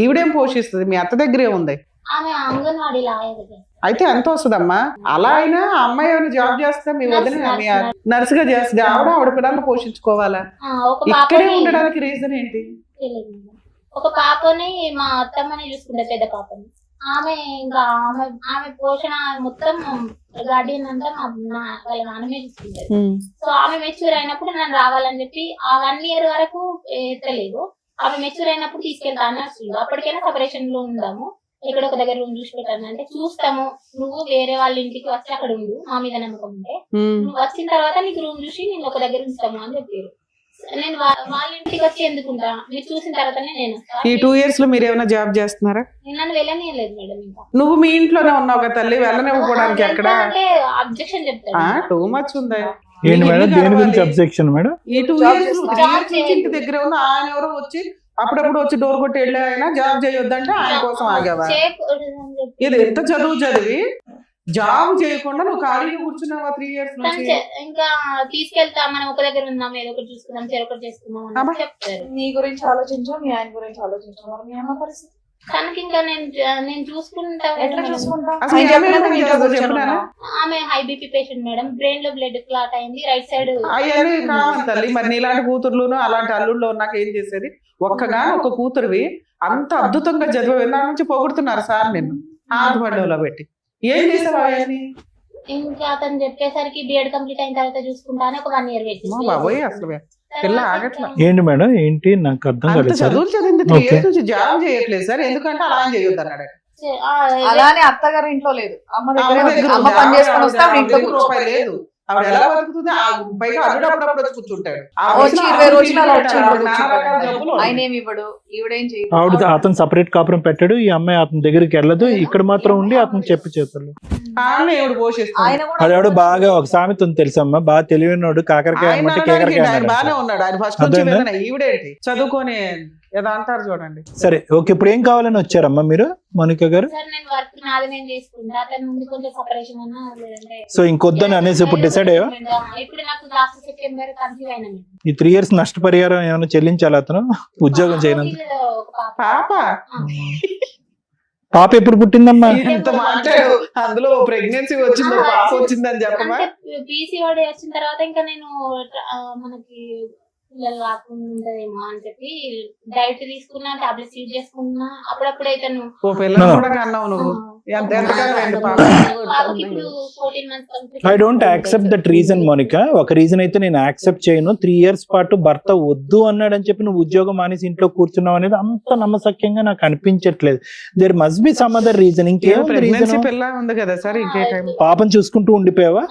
ఈవిడేం పోషిస్తుంది? మీ అత్త దగ్గరే ఉంది. ఆమె అంగన్వాడీ లాయర్ కదా. అయితే ఎంత వస్తుందమ్మా? అలా అయినా అమ్మాయి ఏమైనా జాబ్ చేస్తే మీ వదిన నర్స్ గా చేస్తుంది, ఆవిడ పిల్లల్ని పోషించుకోవాలా? ఇక్కడే ఉండడానికి రీజన్ ఏంటి? ఒక పాపని మా అత్తమ్మని చూసుకుంటే, పెద్ద పాపని. ఆమె ఇంకా ఆమె పోషణ మొత్తం గార్డియన్ అంతా వాళ్ళ నాన్నమే చూసుకుంటారు. సో ఆమె మెచ్యూర్ అయినప్పుడు నన్ను రావాలని చెప్పి ఆ 1 year వరకు ఎత్తలేదు. ఆమె మెచ్యూర్ అయినప్పుడు తీసుకెళ్తా అని వస్తుంది. అప్పటికైనా సపరేషన్ లో ఉందాము, ఇక్కడ ఒక దగ్గర రూమ్ చూసి పెట్టాను అంటే చూస్తాము, నువ్వు వేరే వాళ్ళ ఇంటికి వచ్చి అక్కడ ఉండు, మా మీద నమ్మకం ఉంటే నువ్వు వచ్చిన తర్వాత నీకు రూమ్ చూసి నేను ఒక దగ్గర ఉంచుతాము అని చెప్పారు. నేను వాళ్ళ ఇంటికి వచ్చి ఎందుకుంటా, మీరు చూసిన తర్వాతనే నేను వస్తా. ఈ 2 years లో మీరు ఏమైనా జాబ్ చేస్తున్నారా? నన్ను వెళ్ళనియలేదు మేడం. ఇంకా నువ్వు మీ ఇంట్లోనే ఉన్నావు కదా తల్లి, వెళ్ళనివ్వడానికి ఎక్కడ అబ్జెక్షన్ చెప్తాను. టూ మచ్ ఉందా? ఏంటి మేడం, దేని గురించి అబ్జెక్షన్ మేడం? ఈ 2 years ఇంటి దగ్గర ఉన్న ఆయన ఎవరో వచ్చి అప్పుడప్పుడు వచ్చి డోర్ కొట్టి వెళ్ళి అయినా జాబ్ చేయొద్దంటే ఆయన కోసం ఆగావా? ఇది ఎంత చదువు చదివి జాబ్ చేయకుండా నువ్వు ఖాళీగా కూర్చున్నావా 3 years నుంచి? ఇంకా తీసుకెళ్తా, మనం ఒక దగ్గర ఉందాం, ఏదో ఒకటి చూసుకుందాం, చెరొకటి చేసుకుందాం అని చెప్తారు. నీ గురించి ఆలోచించాం, మీ ఆయన గురించి ఆలోచించాం, మరి మీ అమ్మ పరిస్థితి తనకి ఇంకా నేను చూసుకుంటా. ఎట్లా చూసుకుంటా? ఆమె high BP patient madam, brain లో బ్లడ్ క్లాట్ అయింది, రైట్ సైడ్. అవన్నీ కావాలి తల్లి. మరి నీలాంటి కూతుర్లును అలాంటి అల్లుళ్ళు నాకు ఏం చేసేది? ఒక కూతురువి అంత అద్భుతంగా చదివే దాని నుంచి పొగుడుతున్నారు సార్ నిన్ను ఆటపడ్డలో పెట్టి. ఏం చేసావు అవన్నీ? ఇంకా అతను చెప్పేసరికి బిఎడ్ కంప్లీట్ అయిన తర్వాత చూసుకుంటానే ఒక 1 year వెయిట్. బాబోయ్, అసలు పిల్ల ఆగట్లా. ఏంటి మేడం, ఏంటి నాకు అర్థం కాలేదు. చదువులు చదివింది 3 years నుంచి జాబ్ చేయట్లేదు సార్, ఎందుకంటే అలా చేయొద్దు అన్నాడు. అలానే అత్తగారు ఇంట్లో లేదు, అమ్మ దగ్గర అమ్మ పని చేసుకొని వస్తే ఆవిడ ఇంట్లో రూపాయి లేదు. ఆవిడ ఎలా బతుకుతుంది? పైగా అల్లుడు అప్పుడప్పుడు వచ్చి కూర్చుంటాడు. వచ్చి 20 రోజులు అలా వచ్చి ఆయన ఏమి ఇవ్వడు, ఈవిడేం చేయదు. ఆవిడ అతను సపరేట్ కాపురం పెట్టాడు, ఈ అమ్మాయి అతని దగ్గరికి వెళ్ళదు, ఇక్కడ మాత్రం ఉండి అతను చెప్పి చేస్తాడు. అది ఎవడు బాగా ఒక సామెత ఉంది తెలుసమ్మా, బాగా తెలివైనోడు కాకరకాయ అన్నమాట కేకరకాయ బాగానే ఉన్నాడు ఆయన ఫస్ట్ నుంచి. ఈవిడేంటి చదువుకొని ఏదో అంటారు చూడండి. సరే ఓకే, ఇప్పుడు ఏం కావాలని వచ్చారమ్మా మీరు మౌనిక గారు? సో ఇంకొద్దని అనేసి ఇప్పుడు డిసైడ్ అయ్యా? ఈ 3 years నష్టపరిహారం ఏమైనా చెల్లించాలి అతను ఉద్యోగం చేయనందుకు? పాప ఎప్పుడు పుట్టిందమ్మా? ఎంత మాట్లాడు, అందులో ప్రెగ్నెన్సీ వచ్చిందో పాప వచ్చిందని చెప్పమా? పీసీఓడి వచ్చిన తర్వాత ఇంకా నేను మనకి పిల్లలు రాకుండా ఉంటదేమో అని చెప్పి డైట్ తీసుకున్నా, టాబ్లెట్స్ యూజ్ చేసుకున్నా. అప్పుడప్పుడు అయితే I don't accept that reason Monica. ఒక రీజన్ అయితే నేను యాక్సెప్ట్ చేయను. 3 years పాటు భర్త వద్దు అన్నాడని చెప్పి నువ్వు ఉద్యోగం మానేసి ఇంట్లో కూర్చున్నావు అనేది అంత నమ్మసక్యంగా నాకు అనిపించట్లేదు. There must be some other reason. ఇంకేం రీజన్? పాపం చూసుకుంటూ ఉండిపోయావా?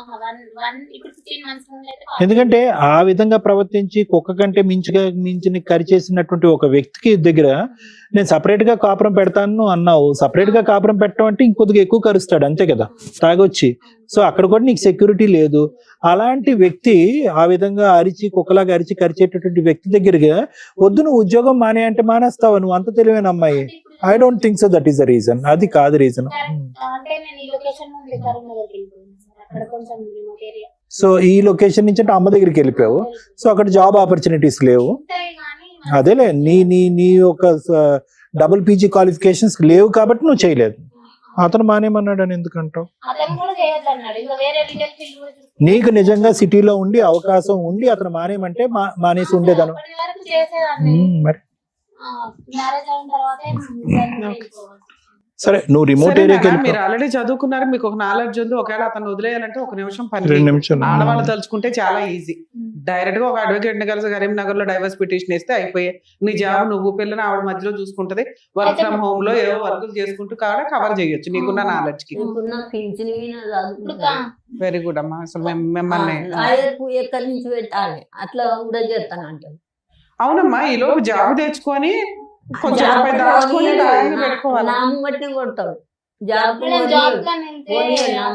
ఎందుకంటే ఆ విధంగా ప్రవర్తించి కుక్క కంటే మించిన కరిచేసినటువంటి ఒక వ్యక్తికి దగ్గర నేను సపరేట్ గా కాపురం పెడతాను అన్నావు. సపరేట్ గా కాపురం పెట్టడం అంటే ఇంకొద్దిగా ఎక్కువ కరుస్తాడు అంతే కదా తాగొచ్చి. సో అక్కడ కూడా నీకు సెక్యూరిటీ లేదు. అలాంటి వ్యక్తి ఆ విధంగా అరిచి కుక్కలాగా అరిచి కరిచేటటువంటి వ్యక్తి దగ్గరగా వద్దు నువ్వు ఉద్యోగం మానే అంటే మానేస్తావా? నువ్వు అంత తెలివైన అమ్మాయి. I don't think so that is the reason. అది కాదు రీజన్. సో ఈ లొకేషన్ నుంచి అంటే అమ్మ దగ్గరికి వెళ్ళిపోయావు. సో అక్కడ జాబ్ ఆపర్చునిటీస్ లేవు. అదేలే నీ ఒక డబుల్ పీజీ క్వాలిఫికేషన్స్ లేవు కాబట్టి నువ్వు చేయలేదు. అతను మానేమన్నాడు అని ఎందుకంటావు? నీకు నిజంగా సిటీలో ఉండి అవకాశం ఉండి అతను మానేమంటే మానేసి ఉండేదాను మరి. సరే నువ్వు రిమోట్ సరే ఏరియాకి నాన్న, మీరు వెళ్ళి ఆల్రెడీ చదువుకున్నారు, మీకు ఒక నాలెడ్జ్ ఉంది. ఒకవేళ అతను వదిలేయాలంటే 1 నిమిషం పని 2 లేదు. నిమిషాలు ఆడవాళ్ళు తలుచుకుంటే చాలా ఈజీ. డైరెక్ట్ గా ఒక అడ్వకేట్ ని కలిసి కరీంనగర్ లో డైవర్స్ పిటిషన్ ఇస్తే అయిపోయే. నీ జాబ్ నువ్వు పిల్లని ఆవిడ మధ్యలో చూసుకుంటది. వర్క్ ఫ్రమ్ హోమ్ లో ఏవో వర్కులు చేసుకుంటూ కాడ కవర్ చేయొచ్చు నీకున్న నాలెడ్జ్ కి. ఇప్పుడు ఫీజులు ఇప్పుడు వెరీ గుడ్ అమ్మా. అసలు మిమ్మల్ని లాయర్కు ఎక్కడి నుంచి పెట్టాలి అట్లా కూడా చేస్తాను అంటారు. అవునమ్మా, ఈ లోపు జాబ్ తెచ్చుకొని కొంచెం రూపాయి దాచుకొని దాన్ని పెట్టుకోవాలి. నామం బట్టి కొడతాడు. జాబ్ మేడం జాబ్ కానీ వెళ్తే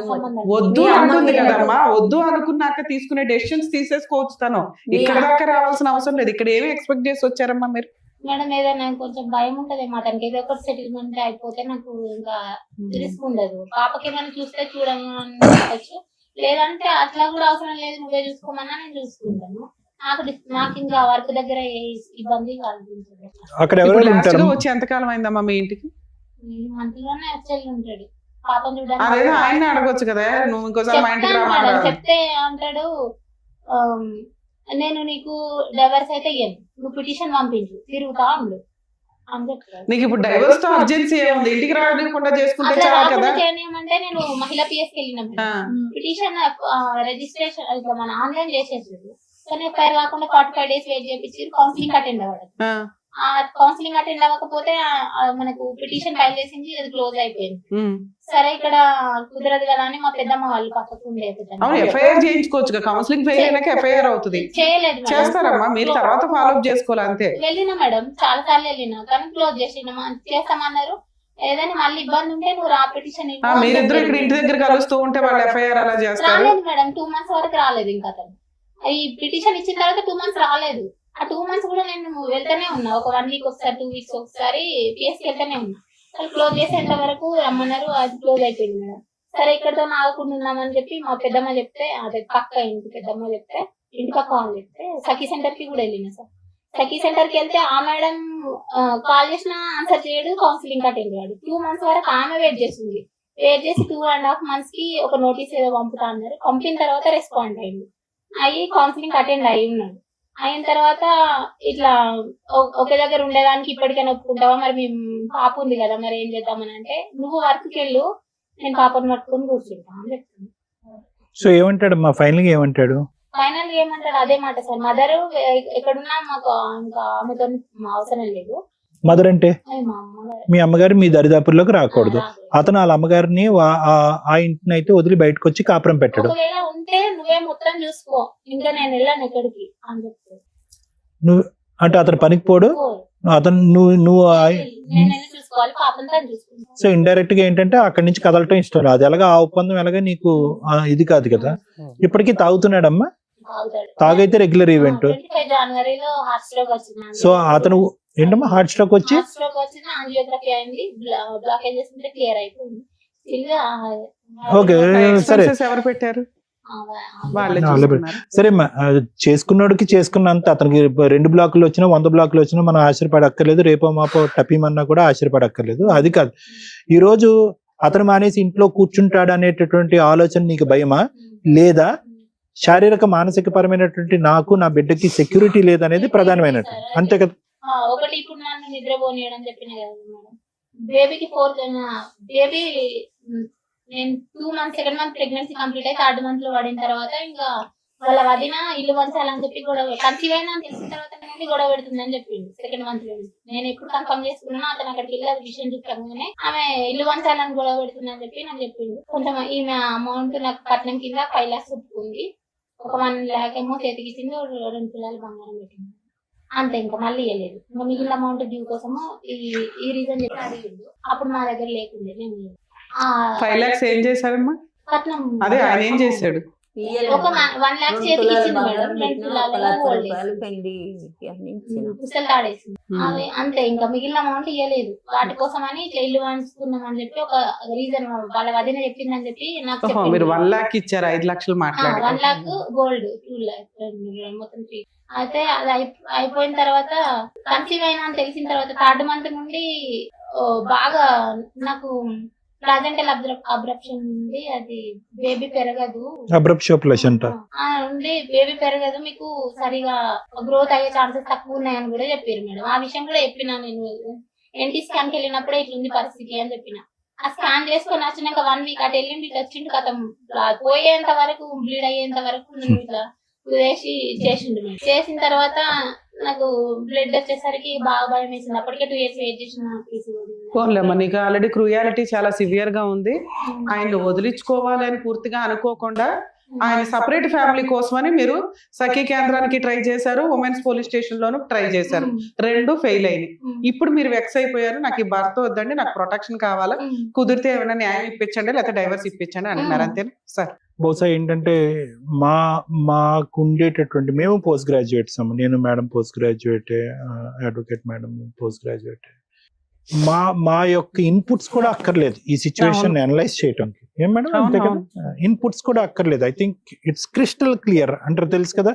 సంబంధం వద్దు అంటుంది కదమ్మా. వద్దు అనుకున్నాక తీసుకునే డెసిషన్స్ తీసేసుకోవచ్చు తను. ఇక్కడ దాకా రావాల్సిన అవసరం లేదు. ఇక్కడ ఏమి ఎక్స్పెక్ట్ చేసి వచ్చారమ్మా మీరు? మేడం ఏదైనా కొంచెం భయం ఉంటది అతనికి, ఏదో ఒకటి సెటిల్మెంట్ అయిపోతే నాకు ఇంకా రిస్క్ ఉండదు. పాపకి ఏమైనా చూస్తే చూడవచ్చు, లేదంటే అట్లా కూడా అవసరం లేదు, నువ్వే చూసుకోమన్నా నేను చూసుకుంటాను. నాకు ఇంకా వర్క్ దగ్గర ఏ ఇబ్బంది కలుగుతుంది. అక్కడ ఎవరు ఉంటారు? వచ్చి ఎంతకాలం అయిందమ్మా మీ ఇంటికి? ఈ మంత్లోనే వచ్చేళ్ళు ఉంటాడు. పాపం చూడడానికి అదేదో ఆయన అడగొచ్చు కదా, నువ్వు ఇంకోసారి మా ఇంటికి చెప్తాను మేడం. రావాలి. చెప్తే అంటాడు నేను నీకు డైవర్స్ అయితే ఇయ్యను, నువ్వు పిటిషన్ పంపించు, తిరుగుతా ఉండు అని చెప్తాడు. నీకు ఇప్పుడు డైవర్స్ తో అర్జెన్సీ ఏముంది? ఇంటికి రాకుండా చేసుకుంటే అట్లా చాలు రాకుండా కదా. చేయనియమంటే నేను మహిళా పిఎస్కి వెళ్ళిన పిటిషన్ రిజిస్ట్రేషన్ ఇట్లా మన ఆన్లైన్ చేసేసాడు. కానీ ఎఫ్ఐఆర్ కాకుండా 45 days వెయిట్ చేయించి కౌన్సిలింగ్ అటెండ్ అవ్వడం. ఆ కౌన్సిలింగ్ అటెండ్ అవ్వకపోతే మనకు పిటిషన్ ఫైల్ చేసింది, అది క్లోజ్ అయిపోయింది. సరే ఇక్కడ కుదరదు కదా అని మా పెద్దమ్మ వాళ్ళు పక్కకు ఉండే అవును, ఎఫ్ఐఆర్ చేయించుకోవచ్చు. కౌన్సిలింగ్ ఫెయిల్ అయినాక ఎఫ్ఐఆర్ అవుతుంది. చేయలేదు మేడం. చేస్తారమ్మా, మీరు తర్వాత ఫాలో అప్ చేసుకోవాలి అంతే. వెళ్ళినా మేడం, చాలా సార్లు వెళ్ళినా, కానీ క్లోజ్ చేస్తామన్నారు. ఏదైనా మళ్ళీ ఇబ్బంది ఉంటే నువ్వు రా పిటిషన్ మీరిద్దరు ఇక్కడ ఇంటి దగ్గర కలుస్తూ ఉంటే వాళ్ళు ఎఫ్ఐఆర్ అలా చేస్తారు. రాలేదు మేడం, 2 months వరకు రాలేదు. ఇంకా అతను ఈ పిటిషన్ ఇచ్చిన తర్వాత 2 months రాలేదు. ఆ 2 months కూడా నేను వెళ్తానే ఉన్నా, ఒక 1 week ఒకసారి, 2 weeks ఒకసారి పిఎస్కి వెళ్తానే ఉన్నా. వాళ్ళు క్లోజ్ చేసేంత వరకు రమ్మన్నారు, అది క్లోజ్ అయిపోయింది మేడం. సరే ఇక్కడతో ఆగకుండా ఉన్నామని చెప్పి మా పెద్దమ్మ చెప్తే, అదే పక్క ఇంటి పెద్దమ్మ చెప్తే, ఇంటి పక్క వాళ్ళు చెప్తే సఖీ సెంటర్ కి కూడా వెళ్ళినా సార్. సఖీ సెంటర్ కి వెళ్తే ఆ మేడం కాల్ చేసినా ఆన్సర్ చేయడు, కౌన్సిలింగ్ అటెండ్ కాదు. 2 months వరకు ఆమె వెయిట్ చేస్తుంది. వెయిట్ చేసి 2.5 months కి ఒక నోటీస్ ఏదో పంపుతా అన్నారు. పంపిన తర్వాత రెస్పాండ్ అయింది, అయ్యి కౌన్సిలింగ్ అటెండ్ అయ్యి ఉన్నాడు. అయిన తర్వాత ఇట్లా ఒకే దగ్గర ఉండేదానికి ఇప్పటికైనా ఒప్పుకుంటావా, మరి మేము పాప ఉంది కదా, మరి ఏం చేద్దామని అంటే, నువ్వు వర్క్కి వెళ్ళు, నేను పాపను పట్టుకొని కూర్చుంటా అని చెప్తాను. సో ఏమంటాడు మా ఫైనల్ గా ఏమంటాడు? ఫైనల్ ఏమంటాడు అదే మాట సార్. మదర్ ఎక్కడున్నా మాకు ఇంకా ఆమెతో అవసరం లేదు. మదర్ అంటే మా అమ్మగారు మీ అమ్మగారు మీ దరిదాపుల్లోకి రాకూడదు. అతను వాళ్ళ అమ్మగారిని ఆ ఇంటిని అయితే వదిలి బయటకు వచ్చి కాపురం పెట్టాడు. ఒకవేళ ఉంటే నువ్వే మొత్తం చూసుకో, ఇంకా నేను వెళ్ళాను ఎక్కడికి అని చెప్తాను. నువ్వు అంటే అతను పనికి పోడు, అతను నువ్వు నేను చూసుకోవాలి, పాపంతా చూసుకుంటాను. సో ఇండైరెక్ట్ గా ఏంటంటే అక్కడి నుంచి కదలటం ఇష్టం లేదు. అది ఎలాగా ఆ ఒప్పందం ఎలాగా నీకు ఇది కాదు కదా. ఇప్పటికీ తాగుతున్నాడమ్మా? తాగైతే రెగ్యులర్ ఈవెంట్. 25 జనవరిలో హార్ట్ స్ట్రోక్ వచ్చింది. సో అతను ఏంటమ్మా హార్ట్ స్ట్రోక్ వచ్చి ఆంజియోగ్రఫీ అయింది, బ్లాకేజెస్ ఉంటే క్లియర్ అయిపోయింది. ఓకే సరే ఎవరు పెట్టారు? వాళ్ళే వాళ్ళే చూసుకున్నారు. సరే చేసుకున్నోడికి చేసుకున్నంత, అతనికి 2 బ్లాకులు వచ్చినా 100 బ్లాకులు వచ్చినా మనం ఆశ్చర్యపడక్కర్లేదు. రేపో మాపో టపీమన్నా కూడా ఆశ్చర్యపడక్కర్లేదు. అది కాదు, ఈ రోజు అతను మానేసి ఇంట్లో కూర్చుంటాడు అనేటటువంటి ఆలోచన నీకు భయమా, లేదా శారీరక మానసిక పరమైనటువంటి నాకు నా బిడ్డకి సెక్యూరిటీ లేదనేది ప్రధానమైనట్టు, అంతే కదా? ఒకటి ఇప్పుడు నన్ను నిద్రపోనియడం చెప్పిన కదా మేడం, బేబీకి 4 బేబీ నేను 2 months 2nd month pregnancy complete అయ్యి 3rd month లో పడిన తర్వాత ఇంకా వాళ్ళ వదిన ఇల్లు వంచాలని చెప్పి గొడవ, కన్సీవ్ అయినా తెలిసిన తర్వాత నుండి గొడవ పెడుతుందని చెప్పింది 2nd month లో. నేను ఎప్పుడు కన్ఫర్మ్ చేసుకున్నా అతను అక్కడికి వెళ్ళి విషయం చెప్పగానే ఆమె ఇల్లు వంచాలని గొడవ పెడుతుందని చెప్పి నాకు చెప్పింది. కొంచెం ఈమె అమౌంట్ నాకు కట్నం కింద 5 lakhs ఒప్పుకుంది, ఒక 1 lakh ఏమో చేతికి ఇచ్చింది, 2 తులాలు బంగారం పెట్టింది, అంతే. ఇంకా మళ్ళీ ఇవ్వలేదు. ఇంకా మిగిలిన అమౌంట్ డ్యూ కోసము ఈ రీజన్ చెప్పి అడిగిండు. అప్పుడు మా దగ్గర లేకుండే, నేను 5 lakhs ఏం చేశారమ్మా? కట్నం అదే ఆయన ఏం చేశాడు? ఒక 1 lakh చేతికి ఇచ్చింది మేడం, 2 తులాలు పుస్తలు తాడేసింది అవి, అంతే. ఇంకా మిగిలిన అమౌంట్ ఇవ్వలేదు. వాటి కోసం అని ఇట్లా ఇల్లు వంచుకున్నాం అని చెప్పి ఒక రీజన్ వాళ్ళ వదిన చెప్పిందని చెప్పి నాకు చెప్పింది. మీరు 1 lakh ఇచ్చారు, 5 లక్షలు మాట్లాడారు. 1 lakh గోల్డ్, 2 lakhs మొత్తం 3. అయితే అది అయిపోయిన తర్వాత కన్సీవ్ అయినా అని తెలిసిన తర్వాత 3rd month నుండి బాగా నాకు ప్లాజెంటల్ అబ్రప్షన్ ఉంది, అది బేబీ పెరగదు, ఉంది బేబీ పెరగదు, మీకు సరిగా గ్రోత్ అయ్యే ఛాన్సెస్ తక్కువ ఉన్నాయని కూడా చెప్పారు మేడం. ఆ విషయం కూడా చెప్పినా, నేను ఎన్టీ స్కాన్ కి వెళ్ళినప్పుడే ఇట్లుంది పరిస్థితి అని చెప్పిన. ఆ స్కాన్ చేసుకొని వచ్చినాక 1 వీక్ అటు వెళ్ళిండి ఇట్లా వచ్చిండు కథం పోయేంత వరకు బ్లీడ్ అయ్యేంత వరకు నేను ఇట్లా వేసి చేసిండు మేడం. చేసిన తర్వాత నాకు బ్లడ్ వచ్చేసరికి బాగా భయం వేసింది. అప్పటికే 2 years వెయిట్ చేసిన పోన్లేమ్మా, నీకు ఆల్రెడీ క్రూయాలిటీ చాలా సివియర్ గా ఉంది. ఆయన వదిలించుకోవాలి అని పూర్తిగా అనుకోకుండా ఆయన సపరేట్ ఫ్యామిలీ కోసమని మీరు సఖీ కేంద్రానికి ట్రై చేశారు, ఉమెన్స్ పోలీస్ స్టేషన్ లోను ట్రై చేశారు, 2 ఫెయిల్ అయినాయి. ఇప్పుడు మీరు వెక్స్ అయిపోయారు, నాకు ఈ భర్త వద్దండి, నాకు ప్రొటెక్షన్ కావాలా, కుదిరితే ఏమైనా న్యాయం ఇప్పించండి లేకపోతే డైవర్స్ ఇప్పించండి అంటున్నారు, అంతేనా సార్? బహుశా ఏంటంటే మాకు ఉండేటటువంటి మేము పోస్ట్ గ్రాడ్యుయేట్స్ అమ్మ, నేను madam post graduate, advocate madam post graduate. మా యొక్క ఇన్పుట్స్ కూడా అక్కర్లేదు ఈ సిచ్యువేషన్ అనలైజ్ చేయడానికి. ఏం మేడం అంతే కదా, ఇన్పుట్స్ కూడా అక్కర్లేదు. I think it's crystal clear అంటారు, తెలుసు కదా.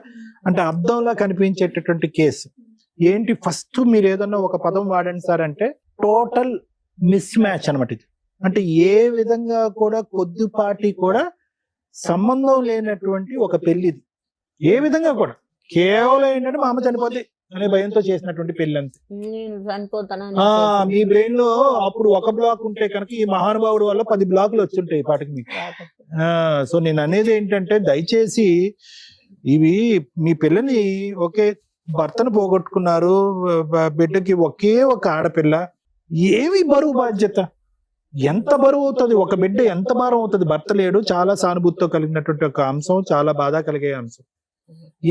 అంటే అర్థంలా కనిపించేటటువంటి కేసు ఏంటి, ఫస్ట్ మీరు ఏదన్నా ఒక పదం వాడండి సార్ అంటే టోటల్ మిస్ మ్యాచ్ అనమాట ఇది. అంటే ఏ విధంగా కూడా కొద్దిపాటి కూడా సంబంధం లేనటువంటి ఒక పెళ్లిది, ఏ విధంగా కూడా. కేవలం ఏంటంటే మా అమ్మ చనిపోతే అనే భయంతో చేసినటువంటి పెళ్లి అంతే. నేను చనిపోతాను మీ బ్రెయిన్ లో అప్పుడు ఒక బ్లాక్ ఉంటే కనుక ఈ మహానుభావుడు వల్ల 10 బ్లాకులు వచ్చుంటాయి పాటికి మీకు. సో నేను అనేది ఏంటంటే దయచేసి ఇవి మీ పిల్లని ఒకే భర్తను పోగొట్టుకున్నారు, బిడ్డకి ఒకే ఒక ఆడపిల్ల, ఏమి బరువు బాధ్యత, ఎంత బరువు అవుతుంది ఒక బిడ్డ, ఎంత భారం అవుతుంది. భర్త లేడు, చాలా సానుభూతితో కలిగినటువంటి ఒక అంశం, చాలా బాధ కలిగే అంశం.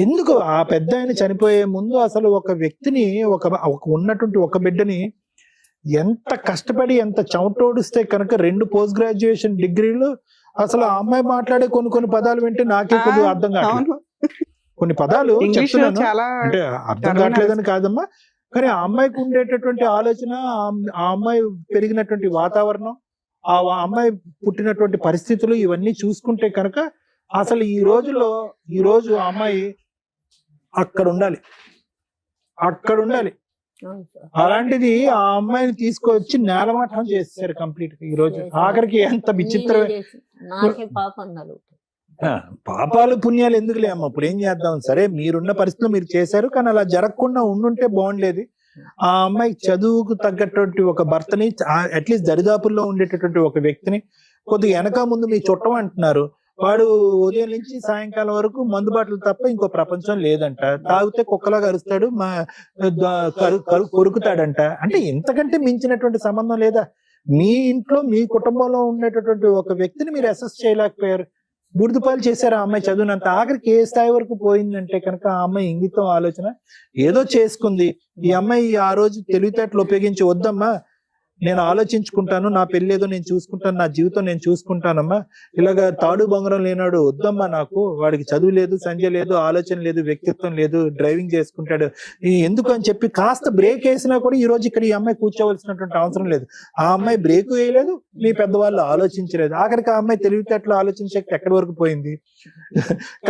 ఎందుకు ఆ పెద్ద ఆయన చనిపోయే ముందు అసలు ఒక వ్యక్తిని ఒక ఉన్నటువంటి ఒక బిడ్డని ఎంత కష్టపడి ఎంత చెమటోడిస్తే కనుక 2 పోస్ట్ గ్రాడ్యుయేషన్ డిగ్రీలు, అసలు ఆ అమ్మాయి మాట్లాడే కొన్ని పదాలు వింటే నాకే కొద్దిగా అర్థం కావట్లేదు. కొన్ని పదాలు చాలా అంటే అర్థం కావట్లేదని కాదమ్మా, కానీ ఆ అమ్మాయికి ఉండేటటువంటి ఆలోచన, ఆ అమ్మాయి పెరిగినటువంటి వాతావరణం, ఆ అమ్మాయి పుట్టినటువంటి పరిస్థితులు ఇవన్నీ చూసుకుంటే కనుక అసలు ఈ రోజు ఆ అమ్మాయి అక్కడ ఉండాలి. అలాంటిది ఆ అమ్మాయిని తీసుకొచ్చి నేలమట్టం చేశారు కంప్లీట్ గా. ఈ రోజు ఆఖరికి ఎంత విచిత్రమైన పాపాలు పుణ్యాలు ఎందుకులే అమ్మ, ఇప్పుడు ఏం చేద్దాం, సరే మీరున్న పరిస్థితులు మీరు చేశారు, కానీ అలా జరగకుండా ఉండుంటే బాగుండేది. ఆ అమ్మాయికి చదువుకు తగ్గటువంటి ఒక భర్తని, అట్లీస్ట్ దరిదాపుల్లో ఉండేటటువంటి ఒక వ్యక్తిని, కొద్దిగా వెనక ముందు మీ చుట్టం అంటున్నారు, వాడు ఉదయం నుంచి సాయంకాలం వరకు మందు బాటలు తప్ప ఇంకో ప్రపంచం లేదంట, తాగితే కుక్కలాగా అరుస్తాడు, కొరుకుతాడంట. అంటే ఇంతకంటే మించినటువంటి సంబంధం లేదా? మీ ఇంట్లో మీ కుటుంబంలో ఉండేటటువంటి ఒక వ్యక్తిని మీరు అసెస్ చేయలేకపోయారు, బుడిదిపాలు చేశారు ఆ అమ్మాయి చదువునంత. ఆఖరికి ఏ స్థాయి వరకు పోయిందంటే కనుక ఆ అమ్మాయి ఇంగితం ఆలోచన ఏదో చేసుకుంది. ఈ అమ్మాయి ఆ రోజు తెలివితేటలు ఉపయోగించి, వద్దమ్మా నేను ఆలోచించుకుంటాను, నా పెళ్లి ఏదో నేను చూసుకుంటాను, నా జీవితం నేను చూసుకుంటానమ్మా, ఇలాగా తాడు బొంగరం లేనాడు వద్దమ్మా, నాకు వాడికి చదువు లేదు, సంజయ్ లేదు, ఆలోచన లేదు, వ్యక్తిత్వం లేదు, డ్రైవింగ్ చేసుకుంటాడు, ఎందుకు అని చెప్పి కాస్త బ్రేక్ వేసినా కూడా ఈ రోజు ఇక్కడ ఈ అమ్మాయి కూర్చోవలసినటువంటి అవసరం లేదు. ఆ అమ్మాయి బ్రేక్ వేయలేదు, మీ పెద్దవాళ్ళు ఆలోచించలేదు. ఆఖరికి ఆ అమ్మాయి తెలివితేటలు ఆలోచించే ఎక్కడి వరకు పోయింది.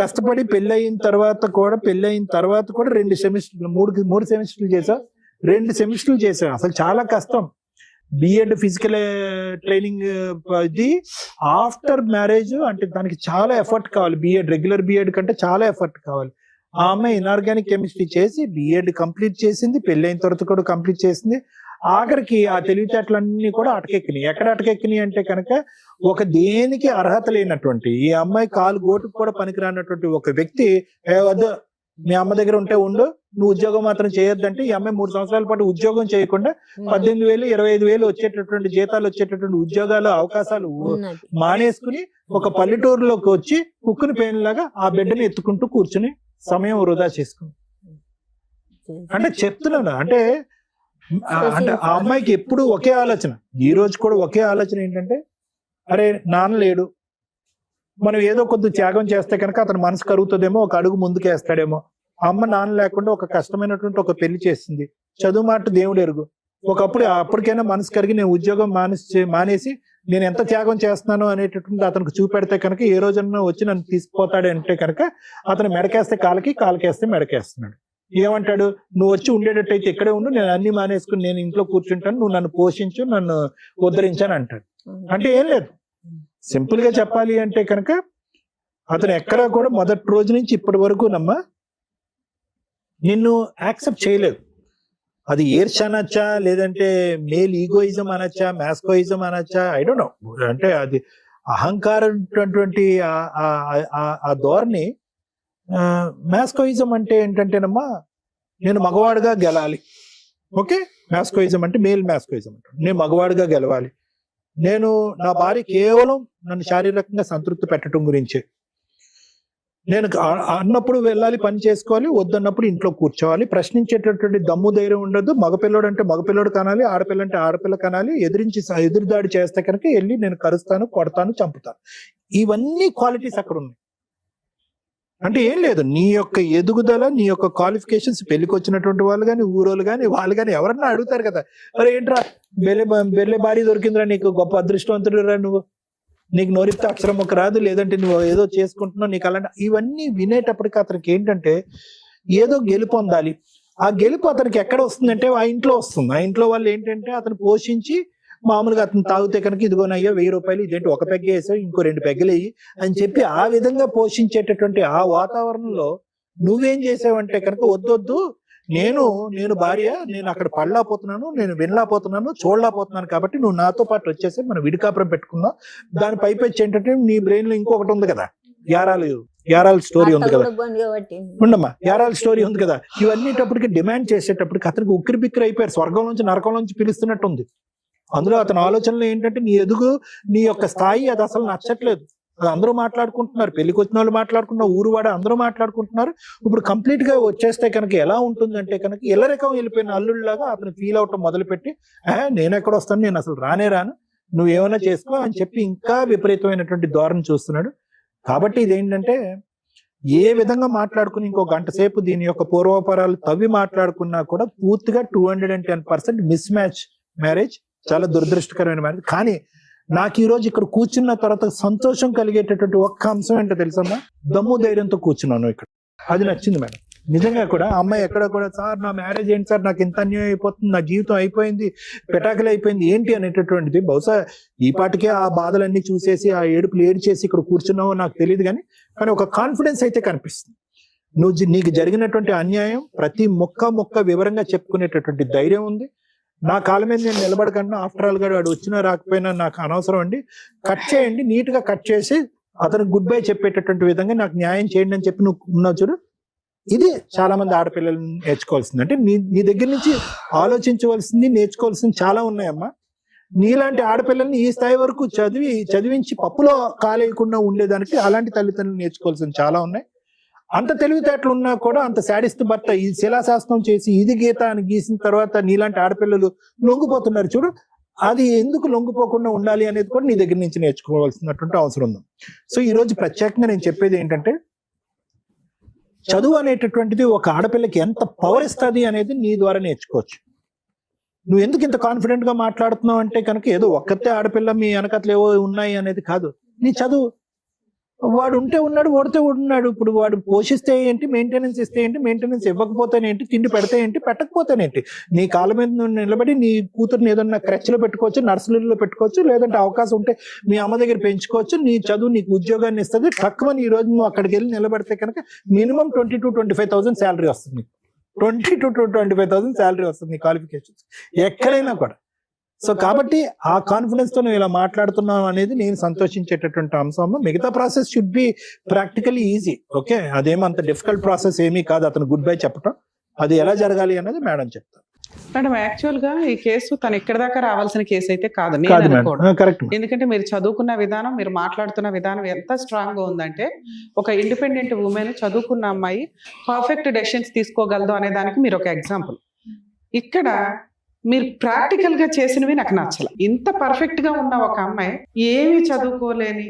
కష్టపడి పెళ్ళయిన తర్వాత కూడా 2 సెమిస్టర్లు 3 సెమిస్టర్లు చేసా, 2 సెమిస్టర్లు చేసా. అసలు చాలా కష్టం. బిఎడ్ ఫిజికల్ ట్రైనింగ్ ఇది ఆఫ్టర్ మ్యారేజ్, అంటే దానికి చాలా ఎఫర్ట్ కావాలి. బిఎడ్ రెగ్యులర్ బిఎడ్ కంటే చాలా ఎఫర్ట్ కావాలి. ఆ అమ్మాయి ఇన్ఆర్గానిక్ కెమిస్ట్రీ చేసి బిఎడ్ కంప్లీట్ చేసింది, పెళ్ళైన తర్వాత కూడా కంప్లీట్ చేసింది. ఆఖరికి ఆ తెలివితేటలన్నీ కూడా అటకెక్కినాయి. ఎక్కడ అటకెక్కినాయి అంటే కనుక ఒక దేనికి అర్హత లేనటువంటి, ఈ అమ్మాయి కాలు గోటుకు కూడా పనికిరానటువంటి ఒక వ్యక్తి, వద్దు మీ అమ్మ దగ్గర ఉంటే ఉండు, నువ్వు ఉద్యోగం మాత్రం చేయొద్దంటే ఈ అమ్మాయి 3 సంవత్సరాల పాటు ఉద్యోగం చేయకుండా 18,000 25,000 వచ్చేటటువంటి జీతాలు వచ్చేటటువంటి ఉద్యోగాలు అవకాశాలు మానేసుకుని ఒక పల్లెటూరులోకి వచ్చి కుక్కుని పేనులాగా ఆ బిడ్డని ఎత్తుకుంటూ కూర్చుని సమయం వృధా చేసుకుని. అంటే చెప్తున్నాను, అంటే ఆ అమ్మాయికి ఎప్పుడు ఒకే ఆలోచన, ఈ రోజు కూడా ఒకే ఆలోచన ఏంటంటే, అరే నాన్న లేడు, మనం ఏదో కొద్ది త్యాగం చేస్తే కనుక అతను మనసు కరుగుతుందేమో, ఒక అడుగు ముందుకేస్తాడేమో. అమ్మ నాన్న లేకుండా ఒక కష్టమైనటువంటి ఒక పెళ్లి చేసింది, చదువు మాట దేవుడు ఎరుగు. అప్పటికైనా మనసు కరిగి నేను ఉద్యోగం మానేసి నేను ఎంత త్యాగం చేస్తున్నాను అనేటటువంటి అతనికి చూపెడితే కనుక ఏ రోజన్నా వచ్చి నన్ను తీసుకుపోతాడంటే కనుక అతను మెడకేస్తే కాలకేస్తే మెడకేస్తున్నాడు. ఏమంటాడు, నువ్వు వచ్చి ఉండేటట్టయితే ఇక్కడే ఉండు, నేను అన్ని మానేసుకుని నేను ఇంట్లో కూర్చుంటాను, నువ్వు నన్ను పోషించు, నన్ను ఉద్ధరించాను అంటాడు. అంటే ఏం లేదు, సింపుల్ గా చెప్పాలి అంటే కనుక అతను ఎక్కడా కూడా మొదటి రోజు నుంచి ఇప్పటి వరకు నిన్ను యాక్సెప్ట్ చేయలేదు. అది ఏర్ష్ అనొచ్చా, లేదంటే మేల్ ఈగోయిజం అనొచ్చా, మ్యాస్కోయిజం అనొచ్చా, ఐ డోంట్ నో. అంటే అది అహంకారం ఆ ధోరణి. మ్యాస్కోయిజం అంటే ఏంటంటేనమ్మా, నేను మగవాడుగా గెలాలి. ఓకే, మ్యాస్కోయిజం అంటే మేల్ మ్యాస్కోయిజం అంటారు. నేను మగవాడుగా గెలవాలి, నేను నా భార్య కేవలం నన్ను శారీరకంగా సంతృప్తి పెట్టడం గురించే, నేను అన్నప్పుడు వెళ్ళాలి, పని చేసుకోవాలి, వద్దన్నప్పుడు ఇంట్లో కూర్చోవాలి, ప్రశ్నించేటటువంటి దమ్ము ధైర్యం ఉండదు. మగపిల్లడు అంటే మగపిల్లడు కనాలి, ఆడపిల్ల అంటే ఆడపిల్ల కనాలి. ఎదురుదాడి చేస్తే కనుక వెళ్ళి నేను కరుస్తాను, కొడతాను, చంపుతాను. ఇవన్నీ క్వాలిటీస్ అక్కడ ఉన్నాయి. అంటే ఏం లేదు, నీ యొక్క ఎదుగుదల, నీ యొక్క క్వాలిఫికేషన్స్, పెళ్లికి వచ్చినటువంటి వాళ్ళు కానీ, ఊరోళ్ళు కానీ, వాళ్ళు కానీ ఎవరన్నా అడుగుతారు కదా, మరి ఏంట్రా బెల్లె భారీ దొరికిందిరా, నీకు గొప్ప అదృష్టవంతుడు రా, నువ్వు నీకు నోరిస్తే అక్షరం ఒక రాదు, లేదంటే నువ్వు ఏదో చేసుకుంటున్నావు, నీకు అలాంటి ఇవన్నీ వినేటప్పటికి అతనికి ఏంటంటే ఏదో గెలుపు పొందాలి. ఆ గెలుపు అతనికి ఎక్కడ వస్తుందంటే ఆ ఇంట్లో వస్తుంది. ఆ ఇంట్లో వాళ్ళు ఏంటంటే అతను పోషించి, మామూలుగా అతను తాగితే కనుక ఇదిగోనయ్యా 1000 రూపాయలు, ఇదేంటి ఒక పెగ్గ వేసావు, ఇంకో 2 పెగ్గలు వేయి అని చెప్పి ఆ విధంగా పోషించేటటువంటి ఆ వాతావరణంలో నువ్వేం చేసావంటే కనుక వద్దొద్దు, నేను భార్య, నేను అక్కడ పడలేకపోతున్నాను, నేను వినలేకపోతున్నాను, చూడలేకపోతున్నాను, కాబట్టి నువ్వు నాతో పాటు వచ్చేసి మనం విడికాపురం పెట్టుకుందాం. దాని పైపెచ్చి ఏంటంటే నీ బ్రెయిన్ లో ఇంకొకటి ఉంది కదా, యారాల స్టోరీ ఉంది కదా, ఉండమ్మా, యారాల స్టోరీ ఉంది కదా. ఇవన్నీటప్పటికి డిమాండ్ చేసేటప్పటికి అతనికి ఉక్కిరి బిక్కిరి అయిపోయారు. స్వర్గం నుంచి నరకం నుంచి పిలుస్తున్నట్టు ఉంది. అందులో అతని ఆలోచనలు ఏంటంటే నీ ఎదుగు, నీ యొక్క స్థాయి అది అసలు నచ్చట్లేదు. అది అందరూ మాట్లాడుకుంటున్నారు, పెళ్లికి వచ్చిన వాళ్ళు మాట్లాడుకున్నారు, ఊరువాడ అందరూ మాట్లాడుకుంటున్నారు. ఇప్పుడు కంప్లీట్ గా వచ్చేస్తే కనుక ఎలా ఉంటుందంటే కనుక ఇల్లరికం వెళ్ళిపోయిన అల్లుళ్ళలాగా అతను ఫీల్ అవటం మొదలుపెట్టి, నేను ఎక్కడ వస్తాను, నేను అసలు రాను, నువ్వేమైనా చేసుకో అని చెప్పి ఇంకా విపరీతమైనటువంటి ధోరణి చూస్తున్నాడు. కాబట్టి ఇదేంటంటే ఏ విధంగా మాట్లాడుకుని ఇంకో గంట సేపు దీని యొక్క పూర్వపరాలు తవ్వి మాట్లాడుకున్నా కూడా పూర్తిగా 210% మిస్ మ్యాచ్ మ్యారేజ్, చాలా దురదృష్టకరమైన మ్యారేజ్. కానీ నాకు ఈ రోజు ఇక్కడ కూర్చున్న తర్వాత సంతోషం కలిగేటటువంటి ఒక్క అంశం ఏంటో తెలుసమ్మా, దమ్ము ధైర్యంతో కూర్చున్నాను ఇక్కడ. అది నచ్చింది మేడం. నిజంగా కూడా అమ్మాయి ఎక్కడ కూడా, సార్ నా మ్యారేజ్ ఏంటి సార్, నాకు ఇంత అన్యాయం అయిపోతుంది, నా జీవితం అయిపోయింది, పెటాకులు అయిపోయింది ఏంటి అనేటటువంటిది. బహుశా ఈ పాటికే ఆ బాధలన్నీ చూసేసి ఆ ఏడుపులు ఏడ్చేసి ఇక్కడ కూర్చున్నావో నాకు తెలియదు, కానీ ఒక కాన్ఫిడెన్స్ అయితే కనిపిస్తుంది. నీకు జరిగినటువంటి అన్యాయం ప్రతి మొక్క వివరంగా చెప్పుకునేటటువంటి ధైర్యం ఉంది. నా కాళ్ళ మీద నేను నిలబడకుండా, ఆఫ్టర్ ఆల్ గా వాడు వచ్చినా రాకపోయినా నాకు అనవసరం అండి, కట్ చేయండి, నీట్ గా కట్ చేసి అతనికి గుడ్ బై చెప్పేటటువంటి విధంగా నాకు న్యాయం చేయండి అని చెప్పి నువ్వు ఉన్నావు చూడు. ఇది చాలా మంది ఆడపిల్లలు నేర్చుకోవాల్సింది. అంటే నీ దగ్గర నుంచి ఆలోచించవలసింది, నేర్చుకోవాల్సింది చాలా ఉన్నాయమ్మా. నీలాంటి ఆడపిల్లల్ని ఈ స్థాయి వరకు చదివించి పప్పులో కాలేయకుండా ఉండేదానికి అలాంటి తల్లిదండ్రులు నేర్చుకోవాల్సింది చాలా ఉన్నాయి. అంత తెలివితేటలు ఉన్నా కూడా అంత శాడిస్ట్ భర్త ఈ శిలాశాస్త్రం చేసి ఇది గీత అని గీసిన తర్వాత నీలాంటి ఆడపిల్లలు లొంగిపోతున్నారు చూడు. అది ఎందుకు లొంగిపోకుండా ఉండాలి అనేది కూడా నీ దగ్గర నుంచి నేర్చుకోవాల్సినటువంటి అవసరం ఉంది. సో ఈ రోజు ప్రత్యేకంగా నేను చెప్పేది ఏంటంటే, చదువు అనేటటువంటిది ఒక ఆడపిల్లకి ఎంత పవర్ ఇస్తుంది అనేది నీ ద్వారా నేర్చుకోవచ్చు. నువ్వు ఎందుకు ఇంత కాన్ఫిడెంట్ గా మాట్లాడుతున్నావు అంటే కనుక ఏదో ఒక్కతే ఆడపిల్ల మీ వెనకట్లు ఏవో ఉన్నాయి అనేది కాదు. నీ చదువు, వాడు ఉంటే ఉన్నాడు, ఓడితే ఉన్నాడు. ఇప్పుడు వాడు పోషిస్తే ఏంటి, మెయింటెనెన్స్ ఇస్తే ఏంటి, మెయింటెనెన్స్ ఇవ్వకపోతేనేంటి, తిండి పెడితే ఏంటి, పెట్టకపోతేనేంటి, నీ కాళ్ళ మీద నువ్వు నిలబడి నీ కూతురుని ఏదన్నా క్రచ్లో పెట్టుకోవచ్చు, నర్సరీలో పెట్టుకోవచ్చు, లేదంటే అవకాశం ఉంటే మీ అమ్మ దగ్గర పెంచుకోవచ్చు. నీ చదువు నీకు ఉద్యోగాన్ని ఇస్తుంది. తక్కువని ఈ రోజు నువ్వు అక్కడికి వెళ్ళి నిలబడితే కనుక మినిమం 20,000 to 25,000 శాలరీ వస్తుంది. 20,000 to 25,000 శాలరీ వస్తుంది క్వాలిఫికేషన్స్ ఎక్కడైనా కూడా. సో కాబట్టి ఆ కాన్ఫిడెన్స్ తో నువ్వు ఇలా మాట్లాడుతున్నావు అనేది నేను సంతోషించేటటువంటి అంశం. మిగతా process should be practically easy. Okay, అదేమంత డిఫికల్ట్ ప్రాసెస్ ఏమీ కాదు అతను గుడ్ బై చెప్పడం. అది ఎలా జరగాలి అనేది మేడం చెప్తారు. మేడం యాక్చువల్ గా ఈ కేసు తను ఇక్కడ దాకా రావాల్సిన కేసు అయితే కాదు. ఎందుకంటే మీరు చదువుకున్న విధానం, మీరు మాట్లాడుతున్న విధానం ఎంత స్ట్రాంగ్ గా ఉందంటే, ఒక ఇండిపెండెంట్ ఉమెన్, చదువుకున్న అమ్మాయి పర్ఫెక్ట్ డెసిషన్స్ తీసుకోగలదు అనే దానికి మీరు ఒక ఎగ్జాంపుల్. ఇక్కడ మీరు ప్రాక్టికల్ గా చేసినవి నాకు నచ్చల. ఇంత పర్ఫెక్ట్ గా ఉన్న ఒక అమ్మాయి, ఏమి చదువుకోలేని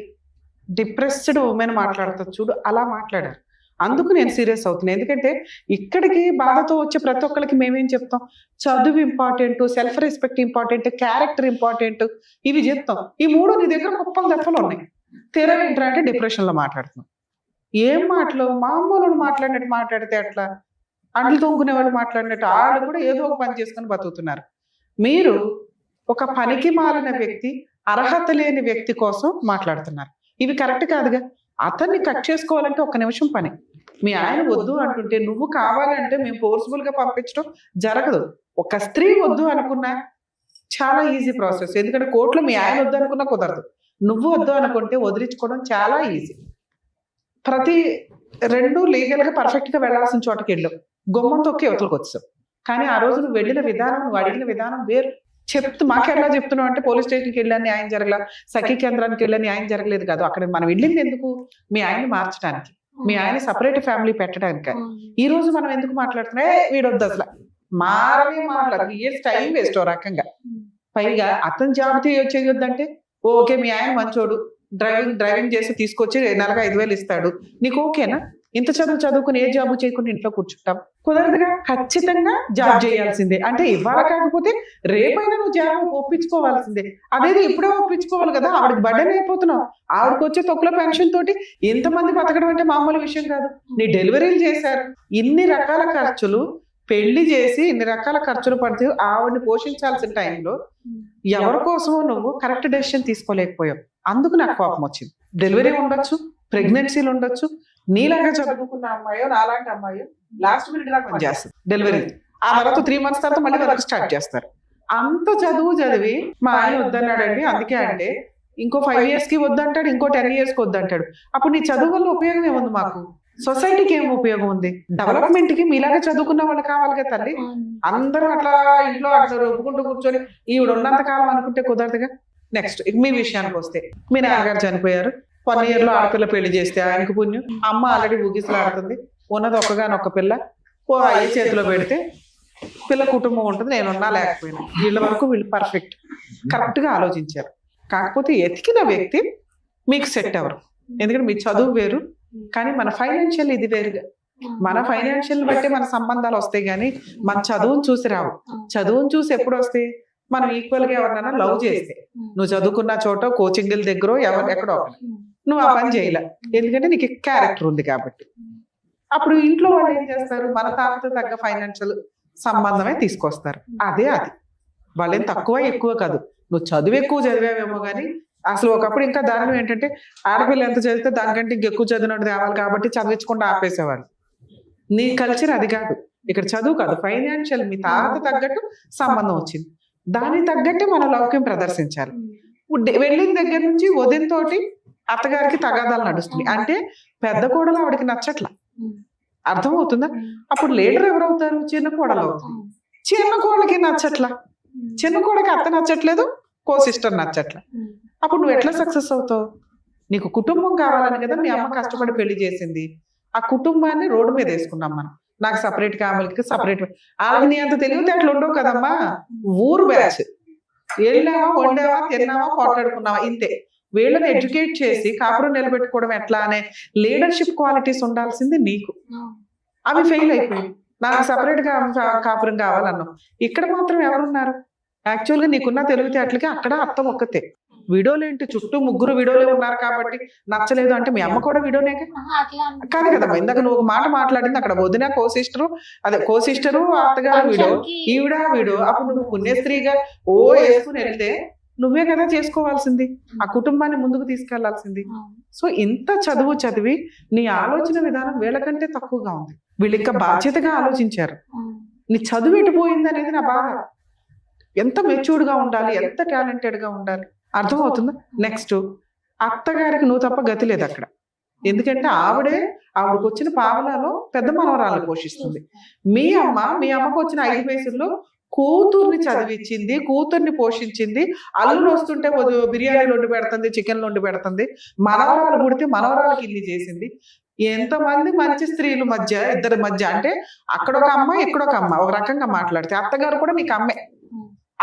డిప్రెస్డ్ ఉమెన్ మాట్లాడుతుంది చూడు, అలా మాట్లాడారు. అందుకు నేను సీరియస్ అవుతున్నాను. ఎందుకంటే ఇక్కడికి బాధతో వచ్చే ప్రతి ఒక్కరికి మేమేం చెప్తాం, చదువు important, self respect important, character important, ఇవి చెప్తాం. ఈ మూడు నీ దగ్గర కుప్పలు దెప్పలు ఉన్నాయి. తీరా ఏంటంటే డిప్రెషన్ లో మాట్లాడుతున్నాం. ఏం మాటలు, మామూలు మాట్లాడినట్టు మాట్లాడితే అట్లా, అండ్లు తోముకునే వాళ్ళు మాట్లాడినట్టు వాళ్ళు కూడా ఏదో ఒక పని చేసుకుని బతుకుతున్నారు. మీరు ఒక పనికి మాలిన వ్యక్తి, అర్హత లేని వ్యక్తి కోసం మాట్లాడుతున్నారు. ఇవి కరెక్ట్ కాదుగా. అతన్ని కట్ చేసుకోవాలంటే 1 నిమిషం పని. మీ ఆయన వద్దు అంటుంటే నువ్వు కావాలంటే మేము ఫోర్స్ఫుల్ గా పంపించడం జరగదు. ఒక స్త్రీ వద్దు అనుకున్నా చాలా ఈజీ ప్రాసెస్. ఎందుకంటే కోర్టులో మీ ఆయన వద్దు అనుకున్నా కుదరదు. నువ్వు వద్దు అనుకుంటే వదిలించుకోవడం చాలా ఈజీ. ప్రతి రెండు లీగల్ గా పర్ఫెక్ట్ గా వెళ్లాల్సిన చోటకి వెళ్ళావు, గుమ్మం తొక్కి యువతలకు వచ్చావు. కానీ ఆ రోజు నువ్వు వెళ్ళిన విధానం, నువ్వు అడిగిన విధానం వేరు. మాకెలా చెప్తున్నావు అంటే పోలీస్ స్టేషన్కి వెళ్ళా న్యాయం జరగల, సఖీ కేంద్రానికి వెళ్ళా న్యాయం జరగలేదు కాదు. అక్కడ మనం వెళ్ళింది ఎందుకు? మీ ఆయన్ని మార్చడానికి, మీ ఆయన సపరేట్ ఫ్యామిలీ పెట్టడానికి. ఈ రోజు మనం ఎందుకు మాట్లాడుతున్నా? వీడొద్దు అసలు మారనే మాట్లాడు, ఏ టైం వేస్ట్ ఓ రకంగా. పైగా అతను జాబ్ చేయొద్దంటే ఓకే, మీ ఆయన మంచోడు, డ్రైవింగ్ చేసి తీసుకొచ్చి నెలకు 5,000 ఇస్తాడు, నీకు ఓకేనా? ఇంత చదువుకుని ఏ జాబ్ చేయకుండా ఇంట్లో కూర్చుంటాం? కుదరదుగా. ఖచ్చితంగా జాబ్ చేయాల్సిందే. అంటే ఇవాళ కాకపోతే రేపైనా నువ్వు జాబ్ ఒప్పించుకోవాల్సిందే. అదేదో ఇప్పుడే ఒప్పించుకోవాలి కదా, ఆవిడకి బర్డెన్ అయిపోతున్నావు. ఆవిడకి వచ్చే తొక్కుల పెన్షన్ తోటి ఇంతమంది బతకడం అంటే మామూలు విషయం కాదు. నీ డెలివరీలు చేశారు, ఇన్ని రకాల ఖర్చులు, పెళ్లి చేసి ఇన్ని రకాల ఖర్చులు పడితే ఆవిడని పోషించాల్సిన టైంలో ఎవరి కోసమో నువ్వు కరెక్ట్ డెసిషన్ తీసుకోలేకపోయావు. అందుకు నాకు కోపం వచ్చింది. డెలివరీ ఉండొచ్చు, ప్రెగ్నెన్సీలు ఉండొచ్చు, నీలాగా చదువుకున్న అమ్మాయో నాలాంటి అమ్మాయో లాస్ట్ మినిట్ దాకా పనిచేస్తుంది డెలివరీ. ఆ తర్వాత 3 months తర్వాత మళ్ళీ వర్క్ స్టార్ట్ చేస్తారు. అంత చదివి మా ఆయన వద్దన్నాడండి, అందుకే అంటే ఇంకో 5 years కి వద్దంటాడు, ఇంకో 10 years కి వద్దంటాడు. అప్పుడు నీ చదువు వల్ల ఉపయోగం ఏముంది? మాకు సొసైటీకి ఏం ఉపయోగం ఉంది? డెవలప్మెంట్ కి మీలాగా చదువుకున్న వాళ్ళు కావాలి కదా తల్లి. అందరూ అట్లా ఇంట్లో అట్లా ఒప్పుకుంటూ కూర్చొని ఈవిడ ఉన్నంత కాలం అనుకుంటే కుదరదుగా. నెక్స్ట్ మీ విషయానికి వస్తే, మీ నాన్నగారు చనిపోయారు, 1 year లో ఆడపిల్ల పెళ్లి చేస్తే ఆయనకు పుణ్యం. అమ్మ ఆల్రెడీ ఊగిసలాడుతుంది, ఉన్నది ఒక్కగానొక్క పిల్ల, అయ్యే చేతిలో పెడితే పిల్ల కుటుంబం ఉంటుంది, నేనున్నా లేకపోయినా. వీళ్ళ వరకు వీళ్ళు పర్ఫెక్ట్, కరెక్ట్ గా ఆలోచించారు. కాకపోతే ఎతికిన వ్యక్తి మీకు సెట్ అవ్వరు. ఎందుకంటే మీ చదువు వేరు, కానీ మన ఫైనాన్షియల్ ఇది వేరుగా. మన ఫైనాన్షియల్ బట్టి మన సంబంధాలు వస్తాయి, కానీ మన చదువును చూసి రావు. చదువును చూసి ఎప్పుడు వస్తాయి? మనం ఈక్వల్ గా ఎవరినైనా లవ్ చేస్తే, నువ్వు చదువుకున్న చోట కోచింగ్ల దగ్గర ఎక్కడో నువ్వు ఆ పని చేయలే, ఎందుకంటే నీకు క్యారెక్టర్ ఉంది కాబట్టి. అప్పుడు ఇంట్లో వాళ్ళు ఏం చేస్తారు? మన తాతతో తగ్గ ఫైనాన్షియల్ సంబంధమే తీసుకొస్తారు. అది వాళ్ళేం తక్కువ ఎక్కువ కాదు. నువ్వు చదువు ఎక్కువ చదివావేమో కానీ అసలు ఒకప్పుడు ఇంకా దారుణం ఏంటంటే ఆడపిల్ల ఎంత చదివితే దానికంటే ఇంకెక్కువ చదివినట్టు తేవాలి కాబట్టి చదివించకుండా ఆపేసేవాళ్ళు. నీ కల్చర్ అది కాదు. ఇక్కడ చదువు కాదు, ఫైనాన్షియల్ మీ తాత తగ్గట్టు సంబంధం వచ్చింది, దానికి తగ్గట్టే మన లౌక్యం ప్రదర్శించాలి. వెళ్ళిన దగ్గర నుంచి వదినతోటి అత్తగారికి తగాదాలు నడుస్తుంది. అంటే పెద్ద కోడలు ఆవిడకి నచ్చట్ల, అర్థమవుతుందా? అప్పుడు లీడర్ ఎవరవుతారు? చిన్న కోడలు అవుతుంది. చిన్న కోడలకి నచ్చట్ల, చిన్న కోడకి అత్త నచ్చట్లేదు, కో సిస్టర్ నచ్చట్ల. అప్పుడు నువ్వు ఎట్లా సక్సెస్ అవుతావు? నీకు కుటుంబం కావాలని కదా మీ అమ్మ కష్టపడి పెళ్లి చేసింది. ఆ కుటుంబాన్ని రోడ్డు మీద వేసుకున్నాం మనం. నాకు సపరేట్ కావాలికి సపరేట్. వాళ్ళకి నీ అంత తెలివితే అట్లా ఉండవు కదమ్మా. ఊరు బ్యాచ్, వెళ్ళావా, వండావా, తిన్నావా, పోట్లాడుకున్నావా, ఇంతే. వీళ్ళని ఎడ్యుకేట్ చేసి కాపురం నిలబెట్టుకోవడం ఎట్లా అనే లీడర్షిప్ క్వాలిటీస్ ఉండాల్సింది నీకు. అవి ఫెయిల్ అయిపోయి నాకు సపరేట్ గా కాపురం కావాలన్నావు. ఇక్కడ మాత్రం ఎవరున్నారు? యాక్చువల్గా నీకున్న తెలివితేటలకి అక్కడ అర్థం ఒక్కతే. విడోలు ఏంటి? చుట్టూ 3 విడోలే ఉన్నారు కాబట్టి నచ్చలేదు అంటే మీ అమ్మ కూడా విడోనే కాదు కదమ్మా. ఇందాక నువ్వు ఒక మాట మాట్లాడింది, అక్కడ వదిన కో సిస్టరు అత్తగారు విడో, ఈవిడ విడో. అప్పుడు నువ్వు పుణ్యస్త్రీగా వేసుకుని వెళ్తే నువ్వే కదా చేసుకోవాల్సింది, ఆ కుటుంబాన్ని ముందుకు తీసుకెళ్లాల్సింది. సో ఇంత చదివి నీ ఆలోచన విధానం వీళ్ళకంటే తక్కువగా ఉంది. వీళ్ళు ఇంకా బాధ్యతగా ఆలోచించారు. నీ చదువు ఎటుపోయింది అనేది నా బాధ. ఎంత మెచ్యూర్డ్ గా ఉండాలి, ఎంత టాలెంటెడ్ గా ఉండాలి, అర్థమవుతుందా? నెక్స్ట్ అత్తగారికి నువ్వు తప్ప గతి లేదు అక్కడ. ఎందుకంటే ఆవిడకు వచ్చిన పావలాలో పెద్ద మనవరాలను పోషిస్తుంది. మీ అమ్మకు వచ్చిన 5 పైసల్లో కూతుర్ని చదివించింది, కూతుర్ని పోషించింది. అల్లుడు వస్తుంటే బిర్యానీలు వండి పెడుతుంది, చికెన్లు వండి పెడుతుంది. మనవరాలు పుడితే మనవరాలకి ఇల్లు చేసింది. ఎంతమంది మంచి స్త్రీల మధ్య, ఇద్దరి మధ్య, అంటే అక్కడ ఒక అమ్మ ఇక్కడ ఒక అమ్మ, ఒక రకంగా మాట్లాడితే అత్తగారు కూడా నీకు అమ్మే.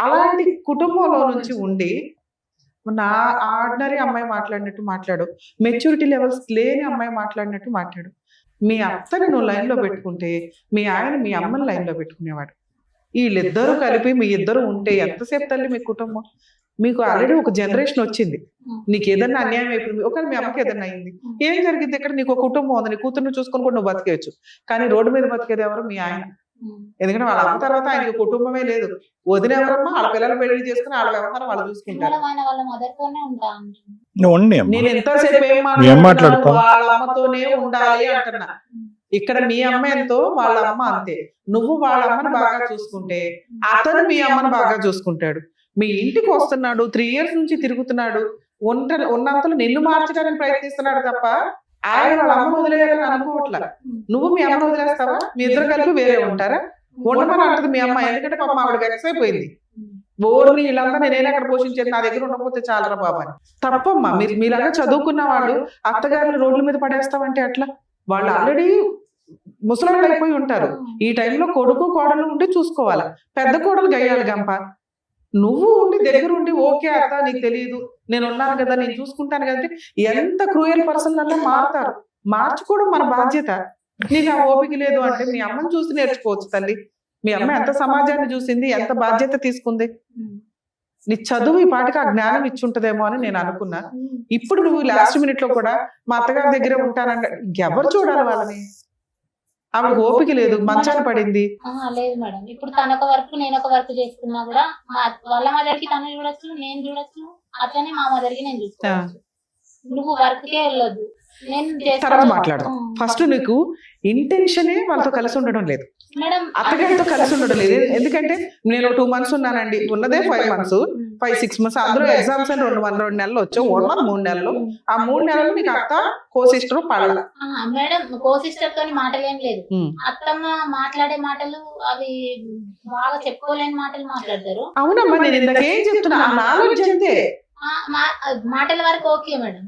అలాంటి కుటుంబంలో నుంచి ఉండి నా ఆర్డినరీ అమ్మాయి మాట్లాడినట్టు మాట్లాడు, మెచ్యూరిటీ లెవెల్స్ లేని అమ్మాయి మాట్లాడినట్టు మాట్లాడు. మీ అత్తని నువ్వు లైన్లో పెట్టుకుంటే మీ ఆయన మీ అమ్మని లైన్లో పెట్టుకునేవాడు. వీళ్ళిద్దరూ కలిపి మీ ఇద్దరు ఉంటే ఎంతసేపు తల్లి మీ కుటుంబం? మీకు ఆల్రెడీ ఒక జనరేషన్ వచ్చింది. నీకు ఏదన్నా అన్యాయం అయిపోయింది, ఒకవేళ మీ అమ్మకి ఏదన్నా అయింది, ఏం జరిగింది? ఇక్కడ నీకు ఒక కుటుంబం ఉంది, నీ కూతుర్ని చూసుకొని కూడా నువ్వు బతికేయచ్చు. కానీ రోడ్డు మీద బతికేది ఎవరు? మీ ఆయన. ఎందుకంటే వాళ్ళ అమ్మ తర్వాత ఆయనకి కుటుంబమే లేదు. వదిన ఎవరమ్మా? వాళ్ళ పిల్లలు పెళ్లి చేసుకుని వాళ్ళ వ్యవహారం వాళ్ళు చూసుకుంటారు. నేను ఎంతసేపు ఏం మాట్లాడుతున్నా? వాళ్ళ అమ్మతోనే ఉండాలి అంటున్నా. ఇక్కడ మీ అమ్మ ఎంతో వాళ్ళ అమ్మ అంతే. నువ్వు వాళ్ళ అమ్మని బాగా చూసుకుంటే అతను మీ అమ్మని బాగా చూసుకుంటాడు. మీ ఇంటికి వస్తున్నాడు, 3 years నుంచి తిరుగుతున్నాడు, ఉన్నంతలో నిన్ను మార్చడానికి ప్రయత్నిస్తున్నాడు తప్ప ఆయన వాళ్ళ అమ్మను వదిలేయాలని అనుకోవట్లా. నువ్వు మీ అమ్మను వదిలేస్తావా? మీ ఇద్దరు కలిపి వేరే ఉంటారా? ఉండమని అంటది మీ అమ్మ. ఎందుకంటే పాపం ఆవిడ వెక్స్ అయిపోయింది. ఓర్ని వీళ్ళంతా నేనే అక్కడ పోషించేది, నా దగ్గర ఉండకపోతే చాలరా బాబా అని. తప్పమ్మా. మీలాగా చదువుకున్న వాళ్ళు అత్తగారిని రోడ్ల మీద పడేస్తామంటే అట్లా. వాళ్ళు ఆల్రెడీ ముసలాళ్ళు అయిపోయి ఉంటారు. ఈ టైంలో కొడుకు కోడలు ఉండి చూసుకోవాలా. పెద్ద కోడలు గయ్యాలి గంప. నువ్వు ఉండి దగ్గర ఉండి ఓకే అత్త నీకు తెలియదు, నేను ఉన్నాను కదా, నేను చూసుకుంటాను కదా. ఎంత క్రూయల్ పర్సన్ అలా మారుతారు. మార్చుకోవడం మన బాధ్యత. నీకు ఆ ఓపిక లేదు అంటే మీ అమ్మని చూసి నేర్చుకోవచ్చు తల్లి. మీ అమ్మ ఎంత సమాజాన్ని చూసింది, ఎంత బాధ్యత తీసుకుంది. నీ చదువు ఈ పాటికి ఆ జ్ఞానం ఇచ్చుంటదేమో అని నేను అనుకున్నా. ఇప్పుడు నువ్వు లాస్ట్ మినిట్ లో కూడా మా అత్తగారి దగ్గరే ఉంటానంటే ఎవరు చూడాలి వాళ్ళని? ఆవిడ ఓపిక లేదు, మంచాన పడింది. లేదు మేడం, ఇప్పుడు తనొక వర్క్ నేను ఒక వర్క్ చేసుకున్నా కూడా వాళ్ళ మదర్కి తను చూడొచ్చు, నేను చూడొచ్చు, అట్లనే మా మదర్కి నేను చూసుకోవచ్చు. నువ్వు వర్క్ కే వెళ్ళొద్దు, నేను తర్వాత మాట్లాడదాం. ఫస్ట్ నీకు ఇంటెన్షనే వాళ్ళతో కలిసి ఉండడం లేదు, అత్తగారితో కలిసి ఉండడం లేదు. ఎందుకంటే నేను 2 months ఉన్నానండి, ఉన్నదే 5 months, 5-6 months. అందులో ఎగ్జామ్స్ అని 2 నెలలు వచ్చావు, 3 నెలలు. ఆ 3 నెలలు నీకు అత్త కో సిస్టర్ పడల. మేడం కో సిస్టర్ తోని మాటలేం లేదు. అత్తమ్మ మాట్లాడే మాటలు అవి బాగా చెప్పుకోలేని మాటలు మాట్లాడతారు. అవునమ్మా, నేను ఇందాకేం చెప్తున్నా, ఆ నాలెడ్జ్ అంతే. మాటల వరకు ఓకే మేడం,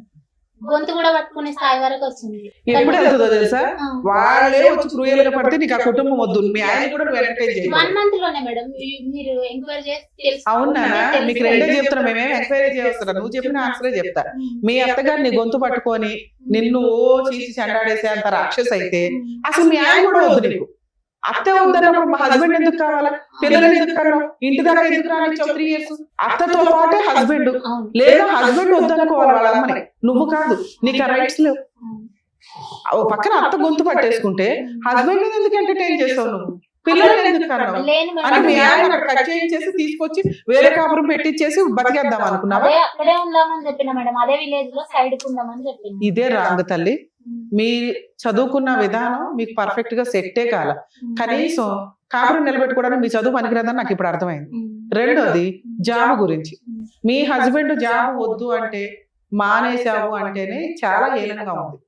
గొంతు కూడా పట్టుకునే స్థాయి వరకు వచ్చింది. ఎప్పుడు వెళ్తుందో తెలుసా? వాళ్ళే వచ్చి క్రూయల్ గా పడితే నీకు ఆ కుటుంబం వద్దు. మీ ఆయన కూడా నువ్వు ఎంకరేజ్ చేయాలి. 1 month లోనే మేడం మీరు ఎంక్వైరీ చేసి. అవునా? మీకు రెండే చెప్తున్నా, మేమేం ఎంక్వైరీ చేస్తున్నా, నువ్వు చెప్పిన ఆన్సరే చెప్తా. మీ అత్తగారు నీ గొంతు పట్టుకొని నిన్ను చీచి చెండాడేసే అంత రాక్షస్ అయితే అసలు మీ ఆయన కూడా వద్దు నీకు. అత్త వద్దన్నప్పుడు మా హస్బెండ్ ఎందుకు కావాలా? పిల్లలు ఎందుకు కన్నావు? ఇంటి దాకా ఎందుకు రానిచ్చావు 3 years? అత్తతో పాటే హస్బెండ్, లేదా హస్బెండ్ వద్దనుకోవాలి వాళ్ళ అమ్మని, నువ్వు కాదు. నీకు ఆ రైట్స్ లేవు. ఓ పక్కన అత్త గొంతు పట్టేసుకుంటే హస్బెండ్ ఎందుకు ఎంటర్టైన్ చేస్తావు నువ్వు? పిల్లలు ఎందుకు కన్నావు అని మీ ఆయన కట్ చేయించేసి తీసుకొచ్చి వేరే కాపురం పెట్టించేసి బతికేద్దాం అనుకున్నావా? అక్కడే ఉందామని చెప్పిన మేడం, అదే విలేజ్ లో సైడ్ కు ఉందామని చెప్పింది. ఇదే రాంగ్ తల్లి. మీ చదువుకున్న విధానం మీకు పర్ఫెక్ట్ గా సెట్టే కాల. కనీసం కాపురం నిలబెట్టుకోవడానికి మీ చదువు పనికిరాదని నాకు ఇప్పుడు అర్థమైంది. రెండోది జాబ్ గురించి. మీ హస్బెండ్ జాబ్ వద్దు అంటే మానేసావు అంటేనే చాలా హీనంగా ఉంది.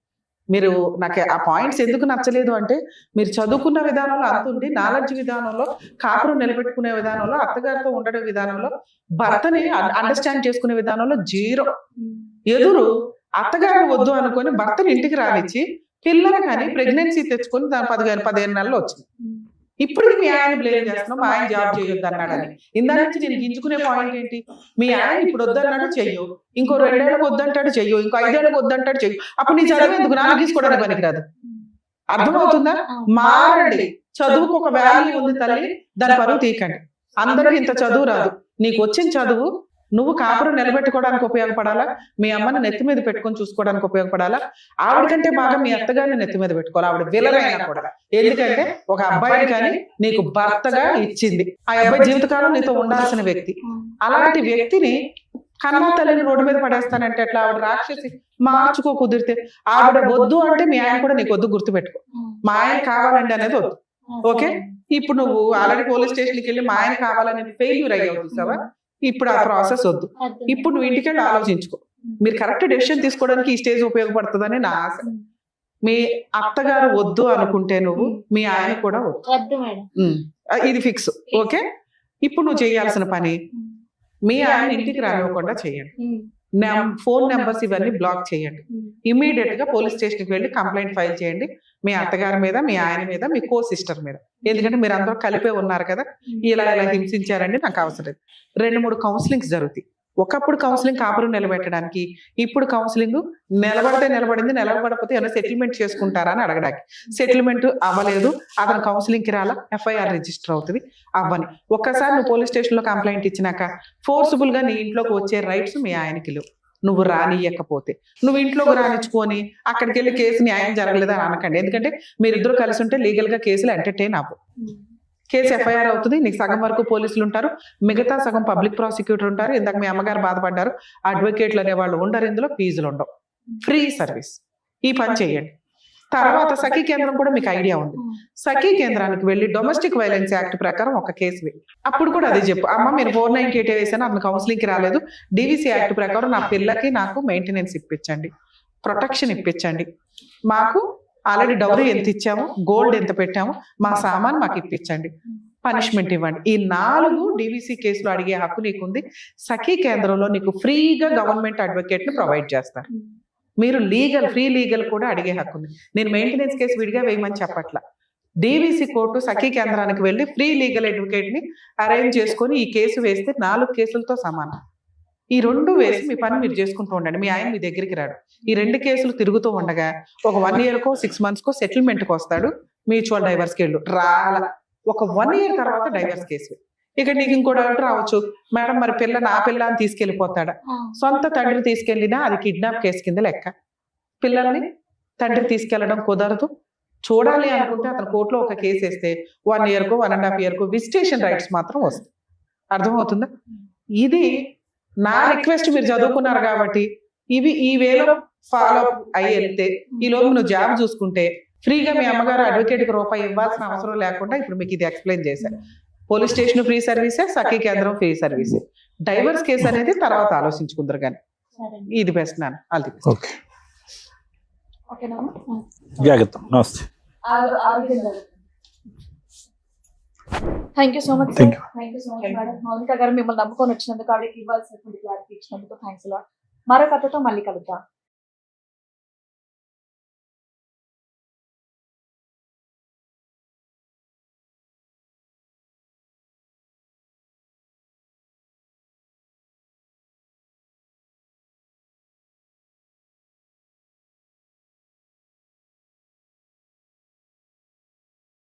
మీరు నాకు ఆ పాయింట్స్ ఎందుకు నచ్చలేదు అంటే, మీరు చదువుకున్న విధానంలో అంతుంది, నాలెడ్జ్ విధానంలో, కాపురం నిలబెట్టుకునే విధానంలో, అత్తగారితో ఉండడం విధానంలో, భర్తని అండర్స్టాండ్ చేసుకునే విధానంలో 0. ఎదురు అత్తగారు వద్దు అనుకొని భర్తని ఇంటికి రానిచ్చి పిల్లలు కానీ ప్రెగ్నెన్సీ తెచ్చుకొని దాని 15 నెలలు వచ్చింది. ఇప్పుడు మీ ఆయన బ్లేమ్ చేస్తున్నావు, మా ఆయన జాబ్ చేయొద్దు అన్నాడని. ఇందా నుంచి నేను గింజుకునే పాయింట్ ఏంటి? మీ ఆయన ఇప్పుడు వద్దన్నాడు చెయ్యు, ఇంకో 2 ఏళ్ళకు వద్దంటాడు చెయ్యు, ఇంకో 5 ఏళ్ళకు వద్దంటాడు చెయ్యు. అప్పుడు నీ చదువు ఎందుకు? నాకు తీసుకోవడానికి పనికిరాదు. అర్థమవుతుందా? మారండి. చదువుకు ఒక వాల్యూ ఉంది తల్లి, దాని పరువు తీయకండి. అందరికి ఇంత చదువు రాదు. నీకు వచ్చిన చదువు నువ్వు కాపురం నిలబెట్టుకోవడానికి ఉపయోగపడాలా, మీ అమ్మని నెత్తి మీద పెట్టుకొని చూసుకోవడానికి ఉపయోగపడాలా, ఆవిడకంటే బాగా మీ అత్తగారిని నెత్తి మీద పెట్టుకోవాలి. ఆవిడ విలరైనా కూడా. ఎందుకంటే ఒక అబ్బాయిని కానీ నీకు భర్తగా ఇచ్చింది. ఆ అబ్బాయి జీవితకాలం నీతో ఉండాల్సిన వ్యక్తి. అలాంటి వ్యక్తిని కన్నా తల్లిని రోడ్డు మీద పడేస్తానంటే ఎట్లా? ఆవిడ రాక్షసి. మార్చుకో కుదిరితే. ఆవిడ వద్దు అంటే మీ ఆయన కూడా నీకు వద్దు, గుర్తుపెట్టుకో. మా ఆయన కావాలండి అనేది వద్దు. ఓకే? ఇప్పుడు నువ్వు ఆల్రెడీ పోలీస్ స్టేషన్కి వెళ్ళి మా ఆయన కావాలని ఫెయిల్యూర్ అయ్యావు, చూసావా? ఇప్పుడు ఆ ప్రాసెస్ వద్దు. ఇప్పుడు నువ్వు ఇంటికి వెళ్ళి ఆలోచించుకో. మీరు కరెక్ట్ డెసిషన్ తీసుకోవడానికి ఈ స్టేజ్ ఉపయోగపడుతుందని నా ఆశ. మీ అత్తగారు వద్దు అనుకుంటే నువ్వు, మీ ఆయన కూడా వద్దు. ఇది ఫిక్స్. ఓకే? ఇప్పుడు నువ్వు చేయాల్సిన పని, మీ ఆయన ఇంటికి రానివ్వకుండా చేయండి. ఫోన్ నెంబర్స్ ఇవన్నీ బ్లాక్ చేయండి. ఇమీడియట్ గా పోలీస్ స్టేషన్కి వెళ్ళి కంప్లైంట్ ఫైల్ చేయండి. మీ అత్తగారి మీద, మీ ఆయన మీద, మీ కో సిస్టర్ మీద. ఎందుకంటే మీరు అందరూ కలిపే ఉన్నారు కదా, ఇలా హింసించారండి, నాకు అవసరం లేదు. 2-3 కౌన్సిలింగ్స్ జరుగుతాయి. ఒకప్పుడు కౌన్సిలింగ్ కాపురం నిలబెట్టడానికి, ఇప్పుడు కౌన్సిలింగ్ నిలబడితే నిలబడింది, నిలబడకపోతే ఏమైనా సెటిల్మెంట్ చేసుకుంటారా అని అడగడానికి. సెటిల్మెంట్ అవ్వలేదు, అతను కౌన్సిలింగ్కి రాలా, FIR రిజిస్టర్ అవుతుంది. అవ్వని ఒక్కసారి నువ్వు పోలీస్ స్టేషన్ లో కంప్లైంట్ ఇచ్చినాక ఫోర్సిబుల్ గా నీ ఇంట్లోకి వచ్చే రైట్స్ మీ ఆయనకి లేవు. నువ్వు రానియకపోతే, నువ్వు ఇంట్లోకి రానిచ్చుకొని అక్కడికి వెళ్ళి కేసు న్యాయం జరగలేదని అనకండి. ఎందుకంటే మీరిద్దరు కలిసి ఉంటే లీగల్ గా కేసులు ఎంటర్టైన్ అవ్వు. కేసు FIR అవుతుంది. నీకు సగం వరకు పోలీసులు ఉంటారు, మిగతా సగం పబ్లిక్ ప్రాసిక్యూటర్ ఉంటారు. ఇందాక మీ అమ్మగారు బాధపడ్డారు, అడ్వకేట్లు అనే వాళ్ళు ఉండరు, ఇందులో ఫీజులు ఉండవు, ఫ్రీ సర్వీస్. ఈ పని చేయండి. తర్వాత సఖీ కేంద్రం కూడా మీకు ఐడియా ఉంది. సఖీ కేంద్రానికి వెళ్ళి డొమెస్టిక్ వైలెన్స్ యాక్ట్ ప్రకారం ఒక కేసు వేయి. అప్పుడు కూడా అదే చెప్పు, అమ్మ మీరు 498 వేసాను, అతను కౌన్సిలింగ్ కి రాలేదు, డివిసి యాక్ట్ ప్రకారం నా పిల్లకి నాకు మెయింటెనెన్స్ ఇప్పించండి, ప్రొటెక్షన్ ఇప్పించండి, మాకు ఆల్రెడీ డౌరీ ఎంత ఇచ్చాము, గోల్డ్ ఎంత పెట్టాము, మా సామాన్ మాకు ఇప్పించండి, పనిష్మెంట్ ఇవ్వండి. ఈ 4 డివిసి కేసులు అడిగే హక్కు నీకుంది. సఖీ కేంద్రంలో నీకు ఫ్రీగా గవర్నమెంట్ అడ్వకేట్ ని ప్రొవైడ్ చేస్తారు. మీరు ఫ్రీ లీగల్ కూడా అడిగే హక్కు ఉంది. నేను మెయింటెనెన్స్ కేసు విడిగా వేయమని చెప్పట్లా. డివిసి కోర్టు సఖీ కేంద్రానికి వెళ్ళి ఫ్రీ లీగల్ అడ్వకేట్ ని అరేంజ్ చేసుకొని ఈ కేసు వేస్తే 4 కేసులతో సమానం. ఈ 2 వేసి మీ పని మీరు చేసుకుంటూ ఉండండి. మీ ఆయన మీ దగ్గరికి రాడు. ఈ 2 కేసులు తిరుగుతూ ఉండగా ఒక 1 year కో 6 months కో సెటిల్మెంట్కి వస్తాడు. మ్యూచువల్ డైవర్స్కి వెళ్ళు, రాల ఒక 1 year తర్వాత డైవర్స్ కేసు. ఇక్కడ నీకు ఇంకో డౌట్ రావచ్చు, మేడం మరి నా పిల్ల అని తీసుకెళ్లిపోతాడా? సొంత తండ్రి తీసుకెళ్లినా అది కిడ్నాప్ కేసు కింద లెక్క. పిల్లల్ని తండ్రి తీసుకెళ్లడం కుదరదు. చూడాలి అనుకుంటే అతను కోర్టులో ఒక కేసు వేస్తే 1 year కో 1.5 year కో విజిటేషన్ రైట్స్ మాత్రం వస్తాయి. అర్థమవుతుందా? ఇది నా రిక్వెస్ట్. మీరు చదువుకున్నారు కాబట్టి ఈ వేలో ఫాలో అయ్యి వెళ్తే ఈ లోపు నువ్వు జాబ్ చూసుకుంటే ఫ్రీగా మీ అమ్మగారు అడ్వకేట్కి రూపాయి ఇవ్వాల్సిన అవసరం లేకుండా ఇప్పుడు మీకు ఇది ఎక్స్ప్లెయిన్ చేశారు. పోలీస్ స్టేషన్ ఫ్రీ సర్వీసే, సఖీ కేంద్రం ఫ్రీ సర్వీసే. డైవర్స్ కేసు అనేది తర్వాత ఆలోచించుకుందరు కానీ ఇది బెస్ట్ నాన్న. అది ఓకే, జాగ్రత్త. నమస్తే. Thank you so much. Thank you. Madam. Mounika గారు, మిమ్మల్ని నమ్ముకొని వచ్చినందుకు, ఆవిడకి ఇవ్వాల్సినటువంటి క్లారిటీ ఇచ్చినందుకు థ్యాంక్స్ లాట్. మరో కథతో మళ్ళీ కలుద్దాం.